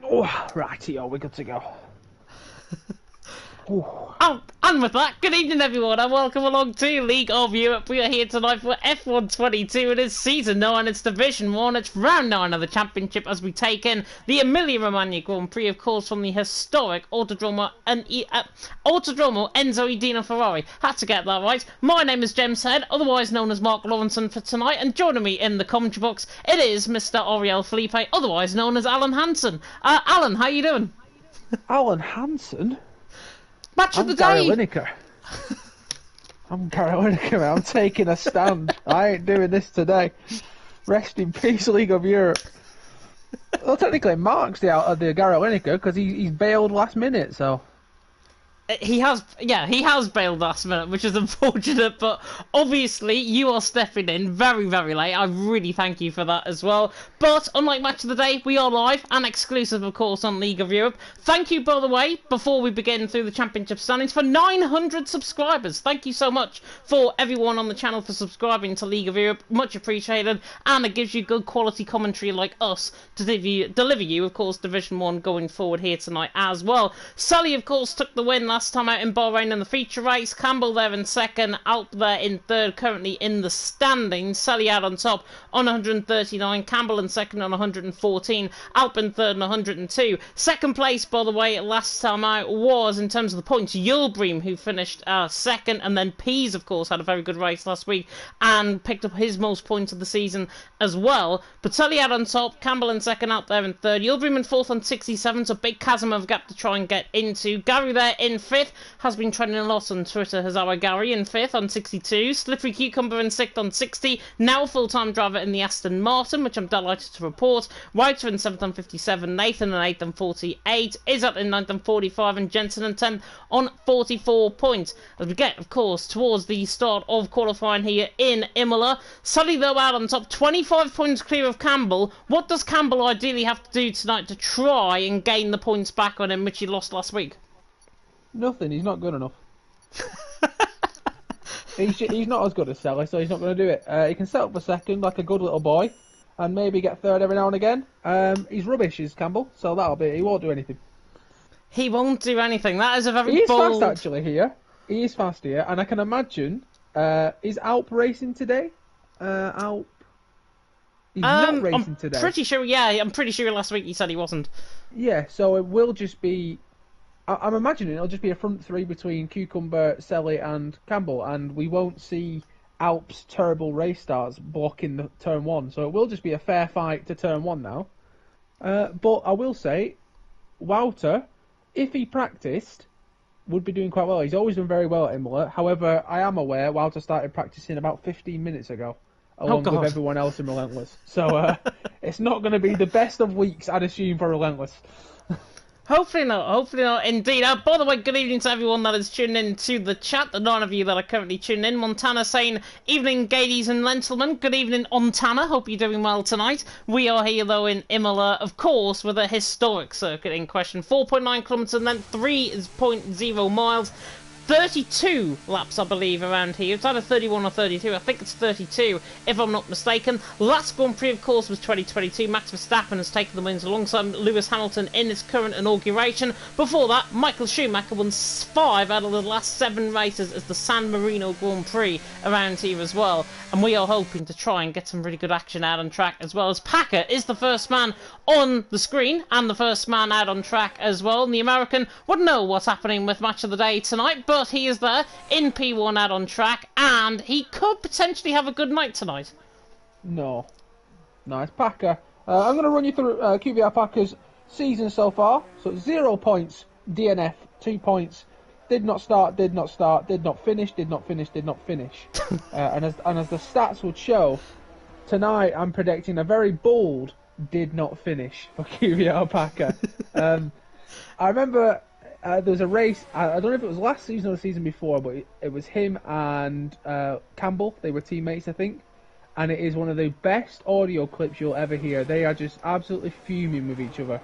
Oh, rightio, we're good to go. And with that, good evening everyone and welcome along to League of Europe. We are here tonight for F1 22. It is Season 9, it's Division 1, it's Round 9 of the Championship as we take in the Emilia-Romagna Grand Prix, of course, from the historic Autodromo Enzo Edina Ferrari. Had to get that right. My name is James Head, otherwise known as Mark Lawrenson for tonight, and joining me in the commentary box, it is Mr. Oriel Felipe, otherwise known as Alan Hansen. Alan, how you doing? Alan Hansen? Match of I'm the Gary day! Lineker. I'm Gary Lineker, man. I'm taking a stand. I ain't doing this today. Rest in peace, League of Europe. Well, technically, Mark's the Gary Lineker because he's bailed last minute, so... He has bailed last minute, which is unfortunate, but obviously you are stepping in very, very late. I really thank you for that as well. But unlike Match of the Day, we are live and exclusive, of course, on League of Europe. Thank you, by the way, before we begin through the Championship standings, for 900 subscribers. Thank you so much for everyone on the channel for subscribing to League of Europe. Much appreciated, and it gives you good quality commentary like us to deliver you, of course, Division 1 going forward here tonight as well. Sully, of course, took the win last time out in Bahrain in the feature race. Campbell there in second, Alp there in third, currently in the standings. Sully out on top on 139, Campbell in second on 114, Alp in third on 102. Second place, by the way, last time out was, in terms of the points, Yulbream, who finished second, and then Pease, of course, had a very good race last week and picked up his most points of the season as well. But Sully out on top, Campbell in second, Alp there in third, Yulbream in fourth on 67, so big chasm of gap to try and get into. Gary there in fifth, has been trending a lot on Twitter as our Gary in fifth on 62, Slippery Cucumber in sixth on 60, now full-time driver in the Aston Martin, which I'm delighted to report. Whiter in seventh on 57, Nathan in eighth on 48, Izzat in ninth on 45, and Jensen in 10th on 44 points. As we get, of course, towards the start of qualifying here in Imola, Sully though out on top, 25 points clear of Campbell. What does Campbell ideally have to do tonight to try and gain the points back on him, which he lost last week? Nothing, he's not good enough. he's not as good as Sally, so he's not going to do it. He can set up for second like a good little boy, and maybe get third every now and again. He's rubbish, is Campbell, so that'll be. He won't do anything. He won't do anything. That is a very He is bold... fast, actually, here. He is fast here, and I can imagine... is Alp racing today? Alp... He's not racing today. I'm pretty sure, yeah, I'm pretty sure last week he said he wasn't. Yeah, so it will just be... I'm imagining it'll just be a front three between Cucumber, Selly and Campbell, and we won't see Alp's terrible race starts blocking the turn one, so it will just be a fair fight to turn one now. But I will say, Wouter, if he practiced, would be doing quite well. He's always done very well at Imola. However, I am aware Wouter started practicing about 15 minutes ago, along with everyone else in Relentless. So it's not going to be the best of weeks, I'd assume, for Relentless. Hopefully not, indeed. By the way, good evening to everyone that is tuning in to the chat, the 9 of you that are currently tuning in. Montana saying, evening, Gadies and gentlemen. Good evening, Montana. Hope you're doing well tonight. We are here, though, in Imola, of course, with a historic circuit in question. 4.9 kilometres and then 3.0 miles. 32 laps, I believe, around here. It's either 31 or 32. I think it's 32, if I'm not mistaken. Last Grand Prix, of course, was 2022. Max Verstappen has taken the wins alongside Lewis Hamilton in his current inauguration. Before that, Michael Schumacher won 5 out of the last 7 races as the San Marino Grand Prix around here as well. And we are hoping to try and get some really good action out on track, as well as Packer is the first man on the screen and the first man out on track as well. And the American wouldn't know what's happening with Match of the Day tonight, but he is there in P1 out on track, and he could potentially have a good night tonight. No. Nice. Packer. I'm going to run you through QVR Packer's season so far. So 0 points, DNF, 2 points, did not start, did not start, did not finish, did not finish, did not finish. And as the stats would show, tonight I'm predicting a very bold did not finish for QVR Packer. I remember... there was a race, I don't know if it was last season or the season before, but it was him and Campbell. They were teammates, I think. And it is one of the best audio clips you'll ever hear. They are just absolutely fuming with each other.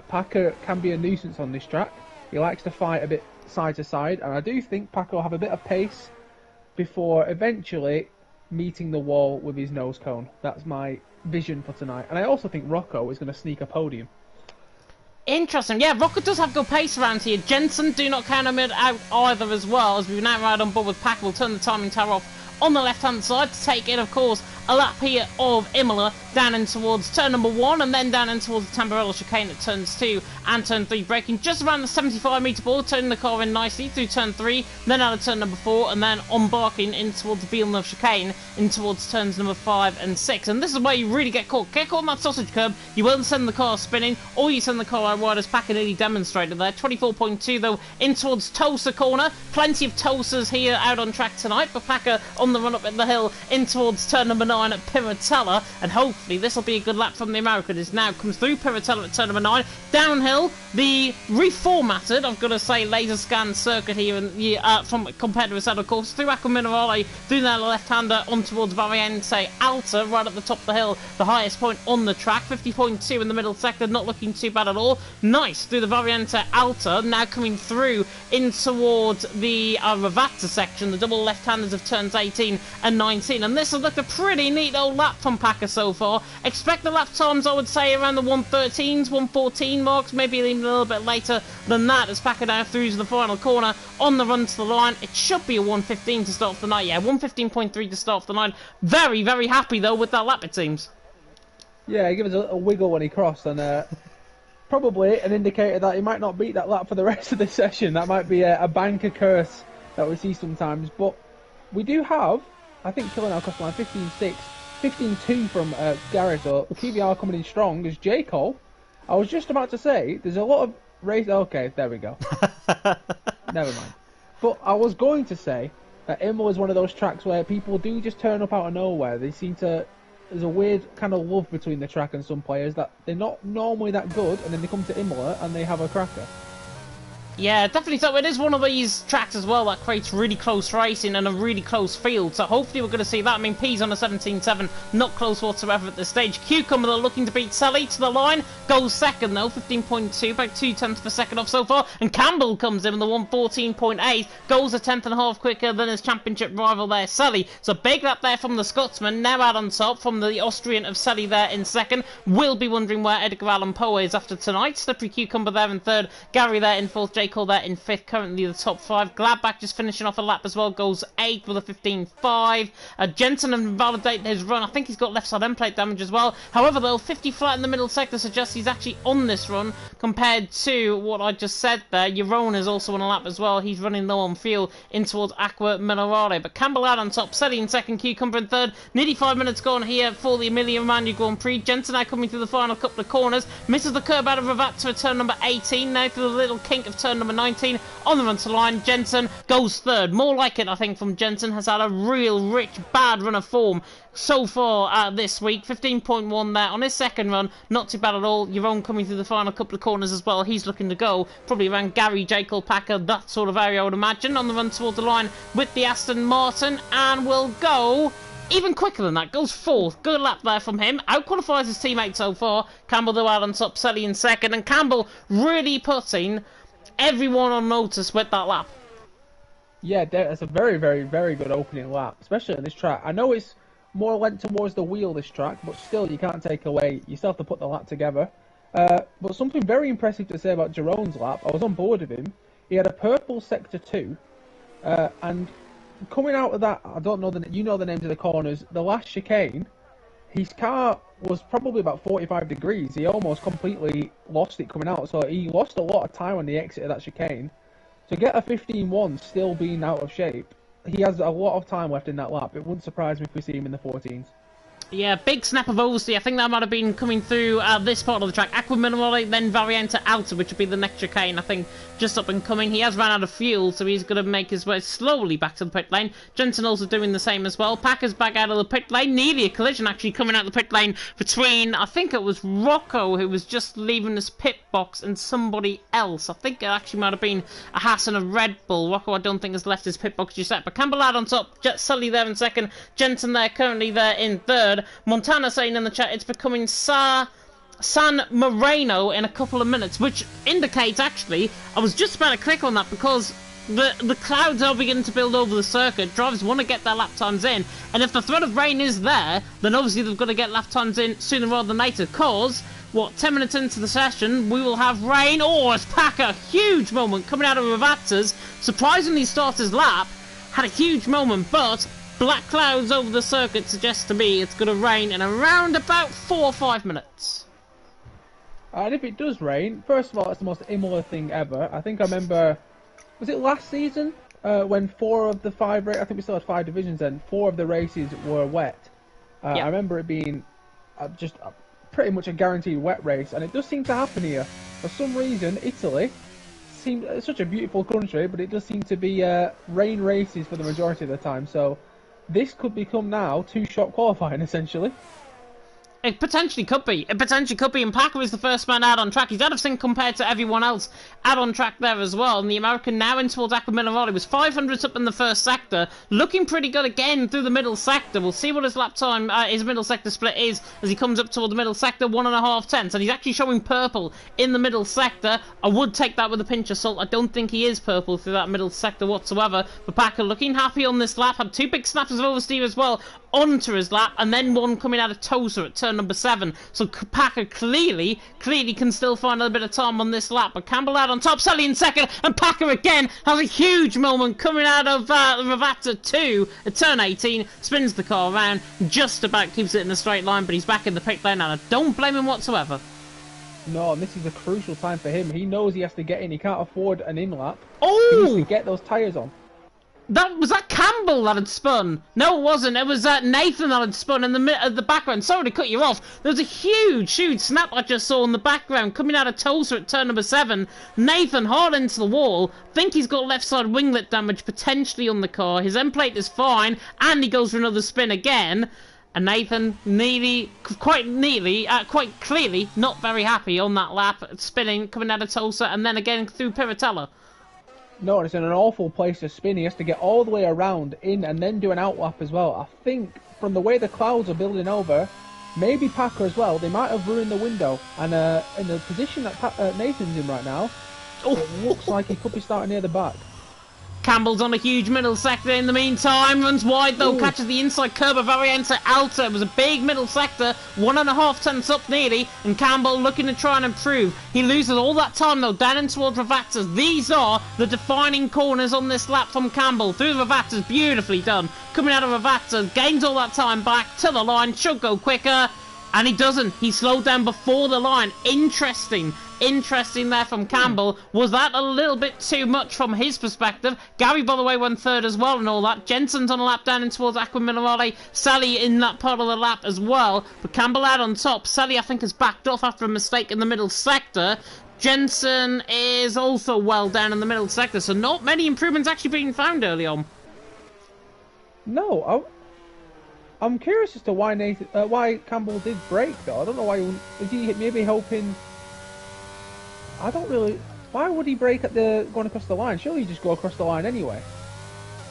Packer can be a nuisance on this track. He likes to fight a bit side to side. And I do think Packer will have a bit of pace before eventually meeting the wall with his nose cone. That's my vision for tonight. And I also think Rocco is going to sneak a podium. Interesting. Yeah, Rocket does have good pace around here. Jensen, do not count him out either as well, as we've now ride on board with Pack. We'll turn the timing tower off on the left-hand side to take in, of course, a lap here of Imola down in towards turn number 1 and then down in towards the Tamburello chicane at turns 2 and turn 3, braking just around the 75-metre board, turning the car in nicely through turn 3, then out of turn number 4 and then embarking in towards the Villeneuve chicane in towards turns number 5 and 6. And this is where you really get caught. Get caught on that sausage curb, you won't send the car spinning or you send the car out wide, as Packer nearly demonstrated there. 24.2 though in towards Tulsa corner. Plenty of Tulsas here out on track tonight, but Packer on the run up in the hill in towards turn number 9 at Piratella, and hopefully this will be a good lap from the American. It now comes through Piratella at turn number 9. Downhill, the reformatted, I've got to say, laser scan circuit here and from compared to a set of course, through Acqua Minerale, through that left-hander on towards Variante Alta, right at the top of the hill, the highest point on the track. 50.2 in the middle sector, not looking too bad at all. Nice through the Variante Alta, now coming through in towards the Ravazza section, the double left-handers of turns 18 and 19, and this has looked a pretty neat old lap from Packer so far. Expect the lap times, I would say, around the 113s, 114 marks, maybe even a little bit later than that, as Packer now through to the final corner on the run to the line. It should be a 115 to start off the night. Yeah, 115.3 to start off the night. Very, very happy though with that lap, it seems. Yeah, he gave us a little wiggle when he crossed, and probably an indicator that he might not beat that lap for the rest of the session. That might be a banker curse that we see sometimes, but we do have, I think, killing our cost line 15.6, 15.2 from Garrett, so QVR coming in strong as J. Cole. I was just about to say, there's a lot of race. Okay, there we go. Never mind. But I was going to say that Imola is one of those tracks where people do just turn up out of nowhere. They seem to. There's a weird kind of love between the track and some players that they're not normally that good, and then they come to Imola and they have a cracker. Yeah, definitely so. It is one of these tracks as well that creates really close racing and a really close field. So hopefully we're going to see that. I mean, P's on a 17.7, not close whatsoever at this stage. Cucumber looking to beat Selly to the line. Goes second though, 15.2, about 2 tenths per second off so far. And Campbell comes in with the 114.8. Goes a tenth and a half quicker than his championship rival there, Selly. So big lap there from the Scotsman. Now out on top from the Austrian of Selly there in second. We'll be wondering where Edgar Allan Poe is after tonight. Slippery Cucumber there in third. Gary there in fourth. Jake Hall there in fifth, currently the top 5. Gladbach just finishing off a lap as well, goes 8th with a 15.5. Jensen and validate his run. I think he's got left side end plate damage as well. However though, 50 flat in the middle sector suggests he's actually on this run compared to what I just said there. Jerome is also on a lap as well. He's running low on fuel in towards Acqua Minerale. But Campbell out on top, Selly in second, Cucumber in third. Nearly 5 minutes gone here for the Emilia Romagna Grand Prix. Jensen now coming through the final couple of corners. Misses the curb out of Ravazza at turn number 18. Now through the little kink of turn number 19. On the run to line, Jensen goes third. More like it, I think, from Jensen. Has had a real rich, bad run of form so far this week. 15.1 there on his second run. Not too bad at all. Jerome coming through the final couple of corners as well. He's looking to go probably around Gary, Jekyll, Packer, that sort of area, I would imagine. On the run towards the line with the Aston Martin. And will go even quicker than that, goes fourth. Good lap there from him. Outqualifies his teammate so far. Campbell though out on top, Selly in second. And Campbell really putting everyone on notice with that lap. Yeah, that's a very, very, very good opening lap, especially on this track. I know it's more lent towards the wheel, this track, but still, you can't take away. You still have to put the lap together. But something very impressive to say about Jerome's lap, I was on board with him. He had a purple sector 2, and coming out of that, I don't know, you know the names of the corners, the last chicane, his car was probably about 45 degrees. He almost completely lost it coming out, so he lost a lot of time on the exit of that chicane. To get a 15.1 still being out of shape, he has a lot of time left in that lap. It wouldn't surprise me if we see him in the 14s. Yeah, big snap of oversteer. I think that might have been coming through this part of the track. Acqua Minerale, then Variante Alta, which would be the next chicane, I think, just up and coming. He has run out of fuel, so he's going to make his way slowly back to the pit lane. Jensen also doing the same as well. Packer's back out of the pit lane. Nearly a collision, actually, coming out of the pit lane between, I think it was Rocco, who was just leaving his pit box, and somebody else. I think it actually might have been a Haas and a Red Bull. Rocco, I don't think, has left his pit box just yet. But Campbell out on top, Sully there in second, Jensen there, currently there in third. Montana saying in the chat it's becoming San Moreno in a couple of minutes, which indicates, actually, I was just about to click on that because the clouds are beginning to build over the circuit. Drivers want to get their lap times in, and if the threat of rain is there, then obviously they've got to get lap times in sooner rather than later, because what, 10 minutes into the session, we will have rain. Oh, as Packer, huge moment coming out of Ravatta's. Surprisingly started his lap, had a huge moment, but black clouds over the circuit suggests to me it's going to rain in around about 4 or 5 minutes. And if it does rain, first of all, it's the most Imola thing ever. I think I remember, was it last season? When 4 of the 5, I think we still had 5 divisions then, 4 of the races were wet. Yeah. I remember it being just pretty much a guaranteed wet race, and it does seem to happen here. For some reason, Italy seems it's such a beautiful country, but it does seem to be rain races for the majority of the time. So this could become now 2-shot qualifying essentially. It potentially could be. It potentially could be. And Packer is the first man out on track. He's out of sync compared to everyone else out on track there as well. And the American now in towards Aqua Minerale was 500s up in the first sector. Looking pretty good again through the middle sector. We'll see what his lap time, his middle sector split is as he comes up toward the middle sector. 1.5 tenths. And he's actually showing purple in the middle sector. I would take that with a pinch of salt. I don't think he is purple through that middle sector whatsoever. But Packer looking happy on this lap. Had 2 big snaps of oversteer as well onto his lap, and then one coming out of Tosa at turn number 7. So Packer clearly can still find a little bit of time on this lap. But Campbell out on top, Sally in second, and Packer again has a huge moment coming out of Ravatta 2 at turn 18, spins the car around, just about keeps it in a straight line, but he's back in the pit lane, and I don't blame him whatsoever. No, and this is a crucial time for him. He knows he has to get in. He can't afford an in-lap. Oh! He needs to get those tyres on. Was that Campbell that had spun? No, it wasn't. It was Nathan that had spun in the background. Sorry to cut you off. There was a huge snap I just saw in the background coming out of Tulsa at turn number 7. Nathan hard into the wall. Think he's got left side winglet damage potentially on the car. His end plate is fine, and he goes for another spin again. And Nathan quite clearly not very happy on that lap, spinning coming out of Tulsa, and then again through Piratella. No, it's in an awful place to spin. He has to get all the way around, in, and then do an outlap as well. I think, from the way the clouds are building over, maybe Packer as well, they might have ruined the window. And in the position that Nathan's in right now, it looks like he could be starting near the back. Campbell's on a huge middle sector in the meantime, runs wide though, catches the inside curb of Variante Alta. It was a big middle sector, 1.5 tenths up nearly, and Campbell looking to try and improve. He loses all that time though, down in towards Ravatta's. These are the defining corners on this lap from Campbell. Through Ravatta's, beautifully done. Coming out of Ravatta's, gains all that time back to the line, should go quicker. And he doesn't. He slowed down before the line. Interesting there from Campbell. Was that a little bit too much from his perspective? Gary, by the way, went third as well and all that. Jensen's on a lap down in towards Aqua Minerale. Sally in that part of the lap as well. But Campbell out on top. Sally, I think, has backed off after a mistake in the middle sector. Jensen is also well down in the middle sector. So not many improvements actually being found early on. No, I'm curious as to why Campbell did break though. I don't know why. Is he maybe hoping? I don't really. Why would he break at going across the line? Surely you just go across the line anyway.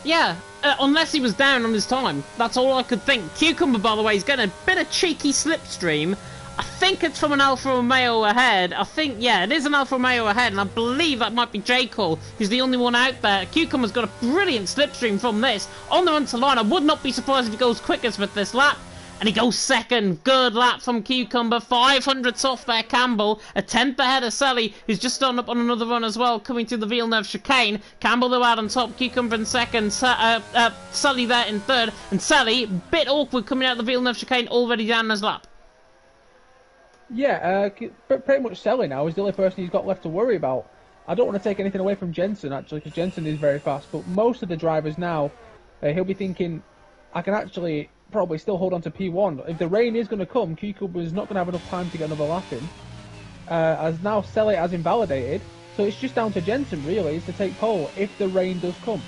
Yeah, unless he was down on his time. That's all I could think. Cucumber, by the way, is getting a bit of cheeky slipstream. I think it's from an Alfa Romeo ahead. Yeah, it is an Alfa Romeo ahead, and I believe that might be J. Cole, who's the only one out there. Cucumber's got a brilliant slipstream from this. On the run to line, I would not be surprised if he goes quickest with this lap. And he goes second. Good lap from Cucumber. 500ths off there, Campbell. A 10th ahead of Sally, who's just starting up on another run as well, coming through the Villeneuve chicane. Campbell, though, out on top. Cucumber in second. Sally there in third. And Sally, bit awkward coming out the Villeneuve chicane, already down his lap. Yeah, pretty much Sally now is the only person he's got left to worry about. I don't want to take anything away from Jensen, actually, because Jensen is very fast. But most of the drivers now, he'll be thinking, I can actually probably still hold on to P1. If the rain is going to come, Cucumber's not going to have enough time to get another lap in. As now Sally has invalidated, so it's just down to Jensen, really, is to take pole if the rain does come.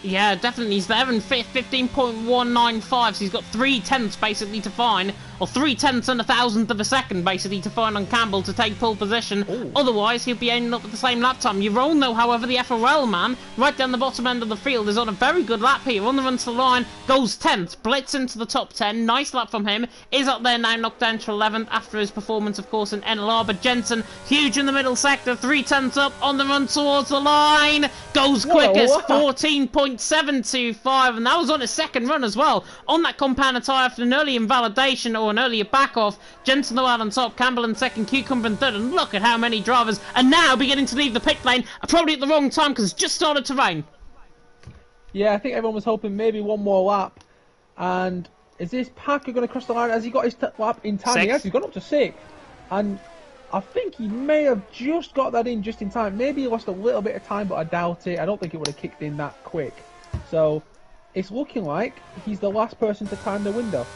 Yeah, definitely. He's there in fifth, 15.195, so he's got 3 tenths basically to find, or 3 tenths and 1,000th of a second basically to find on Campbell to take pole position. Ooh. Otherwise, he'll be ending up with the same lap time. Jeroen, though, however, the FRL man, right down the bottom end of the field, is on a very good lap here. On the run to the line, goes 10th, blitz into the top 10. Nice lap from him. Is up there now, knocked down to 11th after his performance, of course, in NLR. But Jensen, huge in the middle sector, 3 tenths up on the run towards the line. Goes quickest, 14.725, and that was on his second run as well. On that compound tyre after an early invalidation, saw an earlier back off. Jensen though out on top, Campbell in second, Cucumber in third, and look at how many drivers are now beginning to leave the pit lane, probably at the wrong time because it's just started to rain. Yeah, I think everyone was hoping maybe one more lap. And is this Packer going to cross the line? Has he got his lap in time? Yes, he's gone up to 6th. And I think he may have just got that in just in time. Maybe he lost a little bit of time, but I doubt it. I don't think it would have kicked in that quick. So it's looking like he's the last person to time the window.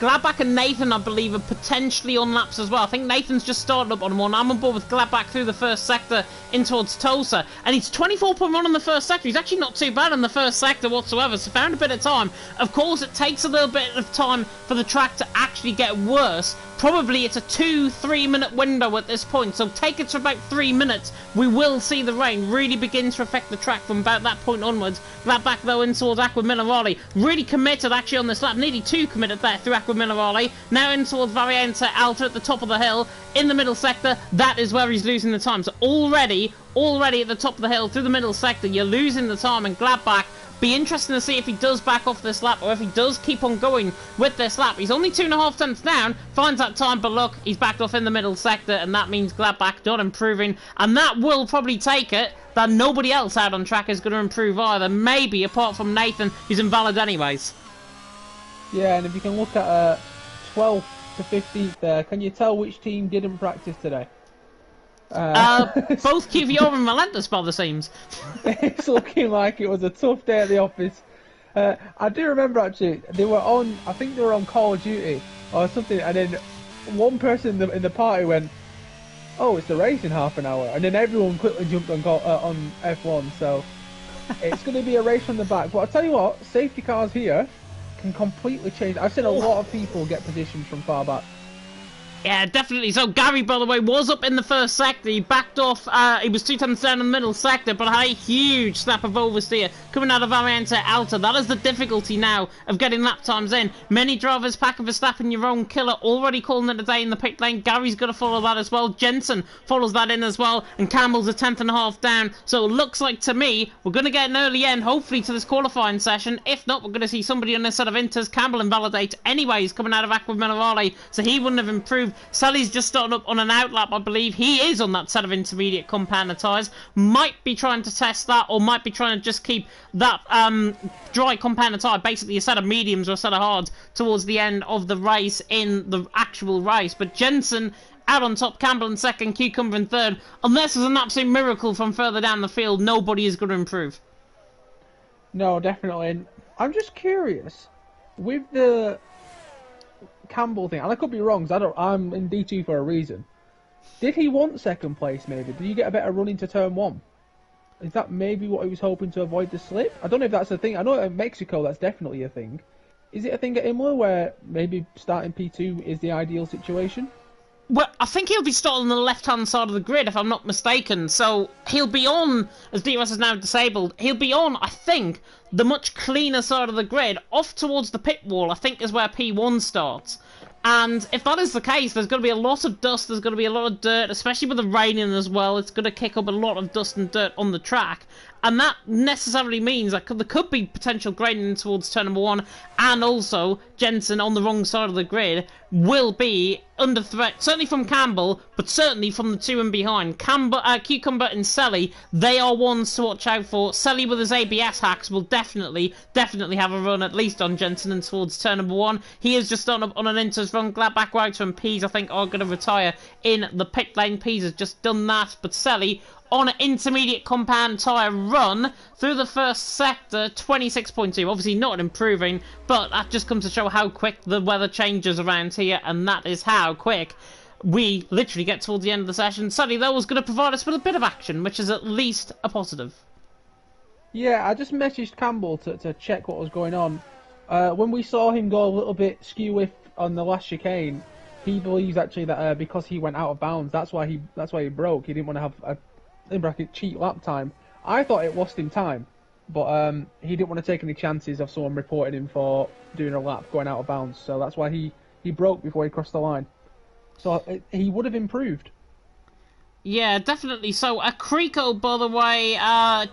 Gladbach and Nathan, I believe, are potentially on laps as well. I think Nathan's just started up on one. I'm on board with Gladbach through the first sector in towards Tulsa. And he's 24.1 in the first sector. He's actually not too bad in the first sector whatsoever. So found a bit of time. Of course, it takes a little bit of time for the track to actually get worse. Probably it's a 2-3 minute window at this point. So take it to about 3 minutes. We will see the rain really begin to affect the track from about that point onwards. Gladbach, though, in towards Aqua Minerale. Really committed, actually, on this lap. Nearly 2 committed there through Aqua Minerale. Now in towards Variante Alta at the top of the hill. In the middle sector, that is where he's losing the time. So already at the top of the hill through the middle sector, you're losing the time. And Gladbach, be interesting to see if he does back off this lap or if he does keep on going with this lap. He's only 2.5 tenths down, finds that time, but look, he's backed off in the middle sector, and that means Gladbach not improving, and that will probably take it that nobody else out on track is going to improve either, maybe apart from Nathan, who's invalid anyways. Yeah, and if you can look at 12th to 15th there, can you tell which team didn't practice today? Both QVR and Relentless by the seams. It's looking like it was a tough day at the office. I do remember actually, they were on, I think they were on Call of Duty or something, and then one person in the party went, "Oh, it's the race in half an hour," and then everyone quickly jumped on F1, so it's going to be a race from the back. But I'll tell you what, safety cars here can completely change. I've seen a lot of people get positions from far back. Yeah, definitely. So Gary, by the way, was up in the first sector. He backed off. He was 2 tenths down in the middle sector, but had a huge snap of oversteer coming out of Variante Alta. That is the difficulty now of getting lap times in. Many drivers, Packer Verstappen, your own killer, already calling it a day in the pit lane. Gary's going to follow that as well. Jensen follows that in as well, and Campbell's a 10.5 down. So it looks like to me we're going to get an early end, hopefully, to this qualifying session. If not, we're going to see somebody on this set of Inters. Campbell invalidate anyways, coming out of Aqua Minerale, so he wouldn't have improved. Sally's just starting up on an outlap, I believe. He is on that set of intermediate compounder tyres. Might be trying to test that, or might be trying to just keep that dry compounder tyre, basically a set of mediums or a set of hards, towards the end of the race in the actual race. But Jensen out on top, Campbell in second, Cucumber in third. Unless there's an absolute miracle from further down the field, nobody is going to improve. No, definitely. And I'm just curious, with the Campbell thing, and I could be wrong, because I'm in D2 for a reason. Did he want second place, maybe? Did you get a better run into turn 1? Is that maybe what he was hoping to avoid the slip? I don't know if that's a thing. I know in Mexico that's definitely a thing. Is it a thing at Imola where maybe starting P2 is the ideal situation? Well, I think he'll be starting on the left-hand side of the grid, if I'm not mistaken. So he'll be on, as DRS is now disabled, he'll be on, I think, the much cleaner side of the grid, off towards the pit wall, I think is where P1 starts. And if that is the case, there's going to be a lot of dust, there's going to be a lot of dirt, especially with the raining as well. It's going to kick up a lot of dust and dirt on the track. And that necessarily means that there could be potential grading towards turn number 1, and also Jensen on the wrong side of the grid will be under threat, certainly from Campbell, but certainly from the two and behind. Cucumber and Selly, they are ones to watch out for. Selly with his ABS hacks will definitely have a run at least on Jensen and towards turn number 1. He is just on an Inter's run. Gladbach, Wouter and Pease, I think, are going to retire in the pit lane. Pease has just done that, but Selly on an intermediate compound tyre run through the first sector, 26.2. Obviously not improving, but that just comes to show how quick the weather changes around here, and that is how quick we literally get towards the end of the session. Suddenly, though, was going to provide us with a bit of action, which is at least a positive. Yeah, I just messaged Campbell to check what was going on. When we saw him go a little bit skew-whiff on the last chicane, he believes actually that because he went out of bounds, that's why he broke. He didn't want to have a, in bracket, cheat lap time. I thought it lost him time, but he didn't want to take any chances of someone reporting him for doing a lap going out of bounds, so that's why he broke before he crossed the line. So he would have improved. Yeah, definitely. So, Kriko, by the way,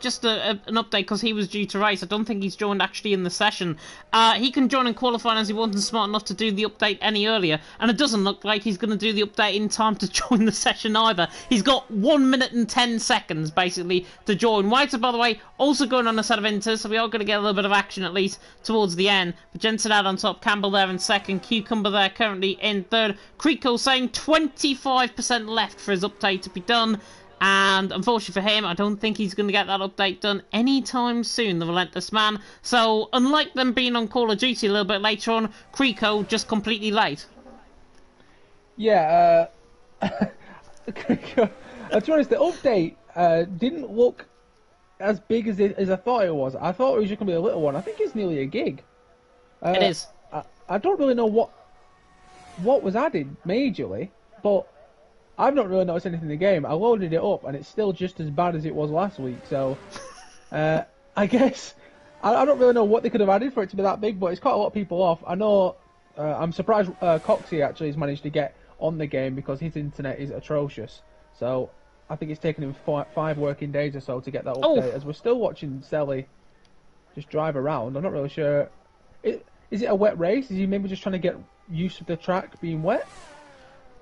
just an update because he was due to race. I don't think he's joined actually in the session. He can join in qualifying as he wasn't smart enough to do the update any earlier, and it doesn't look like he's going to do the update in time to join the session either. He's got 1 minute and 10 seconds basically to join. White, by the way, also going on a set of inters, so we are going to get a little bit of action at least towards the end. But Jensen out on top, Campbell there in second, Cucumber there currently in third. Kriko saying 25% left for his update to be done, and unfortunately for him, I don't think he's going to get that update done anytime soon, the relentless man. So unlike them being on Call of Duty a little bit later on, Kriko just completely late. Yeah, to be honest, the update didn't look as big as I thought it was. I thought it was just going to be a little one. I think it's nearly a gig. It is. I don't really know what was added majorly, but I've not really noticed anything in the game. I loaded it up, and it's still just as bad as it was last week. So, I guess I don't really know what they could have added for it to be that big, but it's caught a lot of people off. I know. I'm surprised Coxie actually has managed to get on the game because his internet is atrocious. So, I think it's taken him 5 working days or so to get that update. As we're still watching Selly just drive around. I'm not really sure. Is it a wet race? Is he maybe just trying to get used to the track being wet?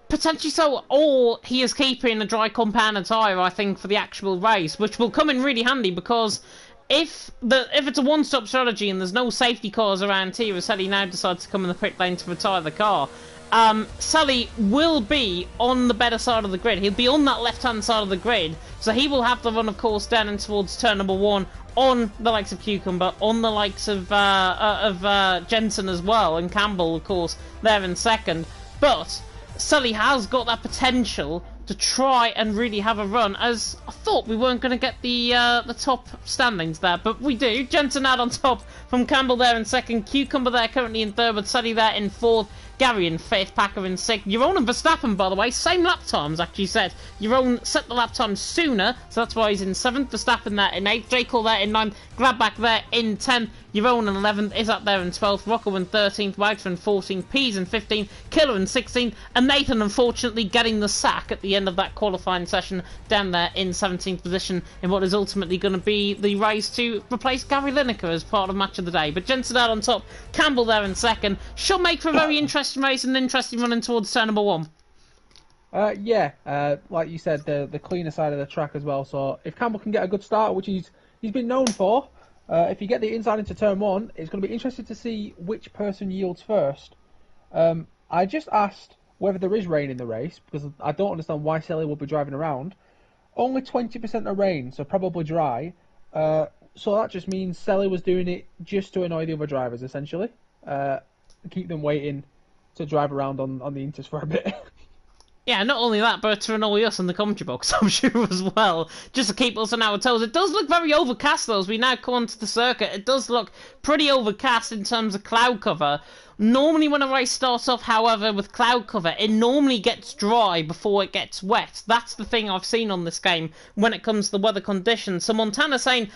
Potentially so, or he is keeping a dry compound tyre, I think, for the actual race, which will come in really handy because if it's a one-stop strategy and there's no safety cars around here, as Sally now decides to come in the pit lane to retire the car, Sally will be on the better side of the grid. He'll be on that left-hand side of the grid, so he will have to run, of course, down and towards turn number 1 on the likes of Cucumber, on the likes of Jensen as well, and Campbell, of course, there in second. But Sully has got that potential to try and really have a run, as I thought we weren't going to get the top standings there, but we do. Jensen out on top from Campbell there in second, Cucumber there currently in third, but Sully there in fourth, Gary in fifth, Packer in sixth. Your own and Verstappen, by the way, same lap times actually set. Your own set the lap time sooner, so that's why he's in seventh. Verstappen there in eighth, J. Cole there in ninth, Gladbach there in 10th. Your own in 11th, is up there in 12th, Rocco in 13th, Wagner in 14th, Pease in 15th, Killer in 16th, and Nathan unfortunately getting the sack at the end of that qualifying session down there in 17th position in what is ultimately going to be the race to replace Gary Lineker as part of match of the day. But Jensen out on top, Campbell there in second, should make for a very interesting race and an interesting running towards turn number 1. Like you said, the cleaner side of the track as well, so if Campbell can get a good start, which he's been known for, if you get the inside into turn 1, it's going to be interesting to see which person yields first. I just asked whether there is rain in the race, because I don't understand why Selly will be driving around. Only 20% of rain, so probably dry. So that just means Selly was doing it just to annoy the other drivers, essentially. Keep them waiting to drive around on the inters for a bit. Yeah, not only that, but to annoy us in the commentary box, I'm sure, as well. Just to keep us on our toes. It does look very overcast, though, as we now come onto the circuit. It does look pretty overcast in terms of cloud cover. Normally when a race starts off, however, with cloud cover, it normally gets dry before it gets wet. That's the thing I've seen on this game when it comes to the weather conditions. So Montana saying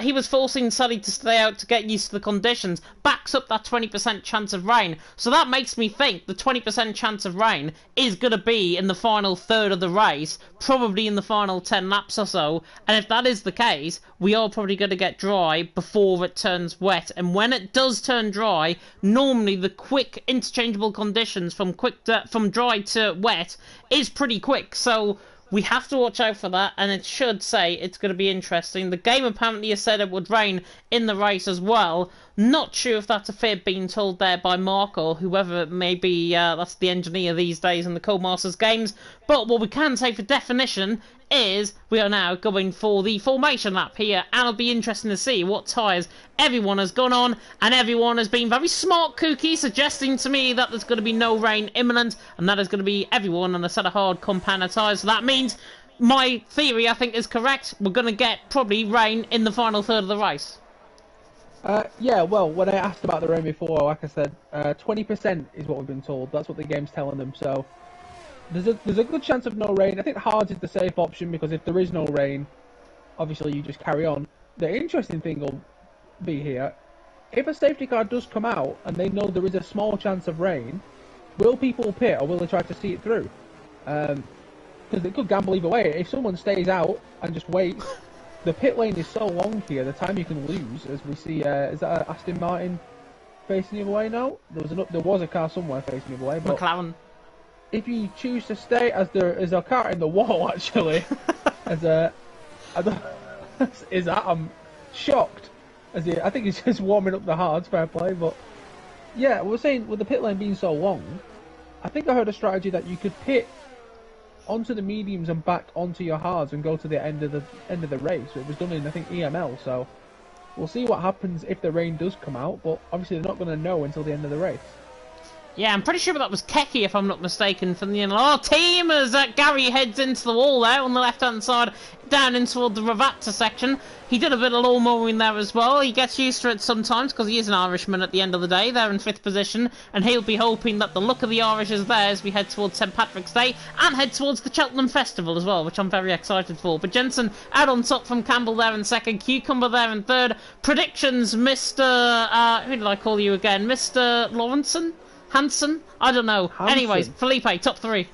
he was forcing Sully to stay out to get used to the conditions, backs up that 20% chance of rain. So that makes me think the 20% chance of rain is going to be in the final third of the race, probably in the final 10 laps or so. And if that is the case, we are probably going to get dry before it turns wet. And when it does turn dry, normally the quick interchangeable conditions from dry to wet is pretty quick, so we have to watch out for that, and it should say it's going to be interesting. The game apparently has said it would rain in the race as well. Not sure if that's a fib being told there by Mark or whoever it may be, that's the engineer these days in the Codemasters games, but what we can say for definition is we are now going for the formation lap here, and it'll be interesting to see what tyres everyone has gone on, and everyone has been very smart kooky, suggesting to me that there's going to be no rain imminent, and that is going to be everyone on a set of hard compound tyres. So that means my theory, I think, is correct. We're going to get probably rain in the final third of the race. Well, when I asked about the rain before, like I said, 20% is what we've been told. That's what the game's telling them, so there's a good chance of no rain. I think hards is the safe option, because if there is no rain, obviously you just carry on. The interesting thing will be here, if a safety car does come out and they know there is a small chance of rain, will people pit or will they try to see it through? Because because it could gamble either way. If someone stays out and just waits, the pit lane is so long here. The time you can lose, as we see, is that Aston Martin facing the other way now? There was a car somewhere facing the other way, but McLaren. if you choose to stay, as there is a car in the wall actually, I'm shocked. I think he's just warming up the hards, fair play, but yeah, we're saying with the pit lane being so long, I think I heard a strategy that you could pit onto the mediums and back onto your hards and go to the end of the race. It was done in, I think, EML, so we'll see what happens if the rain does come out, but obviously they're not going to know until the end of the race. Yeah, I'm pretty sure that was Keki, if I'm not mistaken, from the Imola team, as Gary heads into the wall there on the left-hand side, down in toward the Ravazza section. He did a bit of lawnmowing there as well. He gets used to it sometimes, because he is an Irishman at the end of the day. They're in 5th position, and he'll be hoping that the look of the Irish is there as we head towards St Patrick's Day, and head towards the Cheltenham Festival as well, which I'm very excited for. But Jensen out on top from Campbell there in 2nd, Cucumber there in 3rd. Predictions, Mr... who did I call you again? Mr. Lawrenson? Hansen? I don't know. Hansen. Anyways, Felipe, top 3.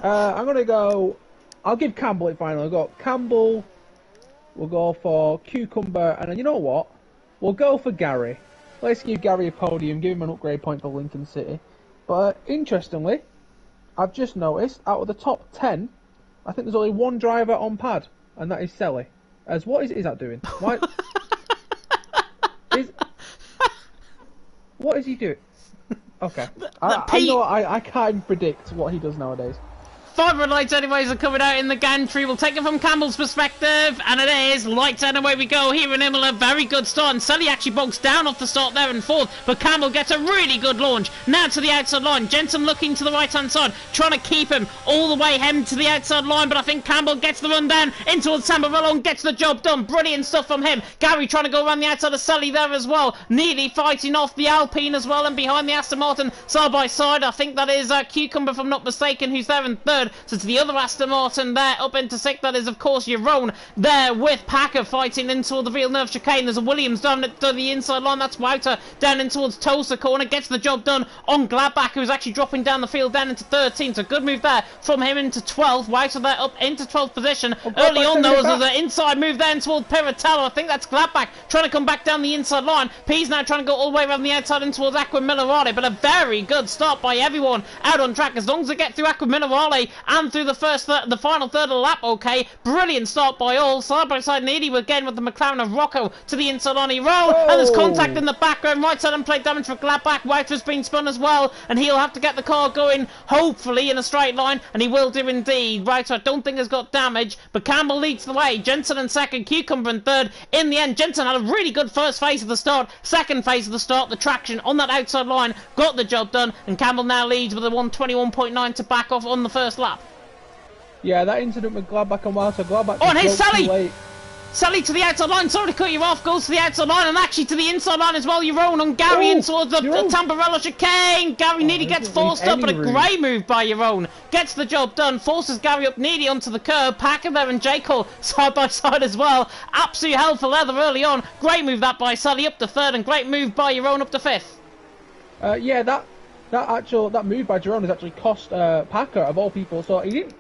I'm going to go... I'll give Campbell it final. I've got Campbell, we'll go for Cucumber, and then you know what? We'll go for Gary. Let's give Gary a podium, give him an upgrade point for Lincoln City. But interestingly, I've just noticed, out of the top 10, I think there's only one driver on pad, and that is Selly. What is that doing? Why? What is he doing? Okay. I can't even predict what he does nowadays. 5 red lights anyways are coming out in the gantry. We'll take it from Campbell's perspective, and it is lights out and away we go here in Imola. Very good start, and Sully actually bogs down off the start there in 4th, but Campbell gets a really good launch. Now to the outside line, Jensen looking to the right hand side, trying to keep him all the way hemmed to the outside line, but I think Campbell gets the run down into Sambarello and gets the job done. Brilliant stuff from him. Gary trying to go around the outside of Sully there as well, nearly fighting off the Alpine as well, and behind the Aston Martin side by side, I think that is Cucumber, if I'm not mistaken, who's there in 3rd. So it's the other Aston Martin there up into 6th. That is, of course, Jerome there with Packer fighting in toward the Villeneuve chicane. There's a Williams down at the inside line. That's Wouter down in towards Tosa corner. Gets the job done on Gladbach, who's actually dropping down the field down into 13th. So good move there from him into 12th. Wouter there up into 12th position. Early on, though, there's an inside move there towards Piratello. I think that's Gladbach trying to come back down the inside line. P's now trying to go all the way around the outside in towards Aqua Minerale. But a very good start by everyone out on track. As long as they get through Aqua Minerale and through the final third of the lap, okay. Brilliant start by all. Side by side, nearly again with the McLaren of Rocco to the inside on Hero. Oh. And there's contact in the background. Right side and plate damage for Gladbach. Wouter's been spun as well, and he'll have to get the car going, hopefully, in a straight line, and he will do indeed. Wouter, I don't think has got damage, but Campbell leads the way. Jensen in 2nd, Cucumber in 3rd. In the end, Jensen had a really good first phase of the start. Second phase of the start, the traction on that outside line got the job done, and Campbell now leads with a 121.9 to back off on the first lap. Yeah, that incident with Gladbach and Wouter, Gladbach... Oh, and here's Sally! Sally to the outside line, sorry to cut you off, goes to the outside line, and actually to the inside line as well. Jerome on Gary in towards the Tamburello chicane. Gary nearly gets forced up, but a great move by Jerome. Gets the job done, forces Gary up nearly onto the curb. Packer there and J. Cole side by side as well. Absolute hell for leather early on. Great move that by Sally up to 3rd, and great move by Jerome up to 5th. Yeah, that move by Jerome has actually cost Packer, of all people, so he didn't...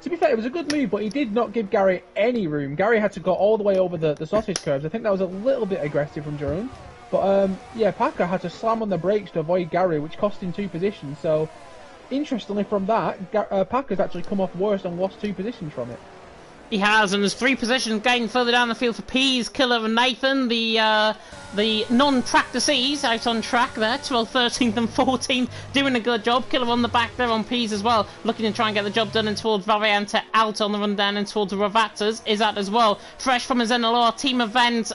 To be fair, it was a good move, but he did not give Gary any room. Gary had to go all the way over the sausage curves. I think that was a little bit aggressive from Jerome. But, yeah, Packer had to slam on the brakes to avoid Gary, which cost him 2 positions. So, interestingly from that, Packer's actually come off worse and lost 2 positions from it. He has, and there's 3 positions gained further down the field for Pease, Killer and Nathan. The non-tractor C's out on track there, 12th, 13th and 14th, doing a good job. Killer on the back there on Pease as well, looking to try and get the job done, and towards Variante out on the run down and towards the Ravazzas is that as well. Fresh from his NLR team event,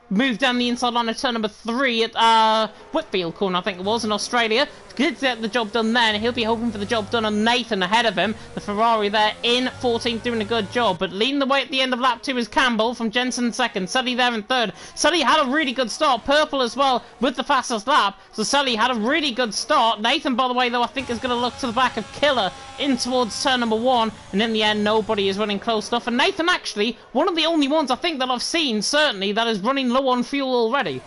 moved down the inside line of turn number 3 at Whitfield corner, I think it was, in Australia. Did get the job done then. He'll be hoping for the job done on Nathan ahead of him. The Ferrari there in 14th doing a good job. But leading the way at the end of lap 2 is Campbell from Jensen 2nd. Sully there in 3rd. Sully had a really good start. Purple as well with the fastest lap. So Sully had a really good start. Nathan, by the way, though, I think is going to look to the back of Killer in towards turn number 1. And in the end, nobody is running close enough. And Nathan, actually, one of the only ones I think that I've seen, certainly, that is running low on fuel already.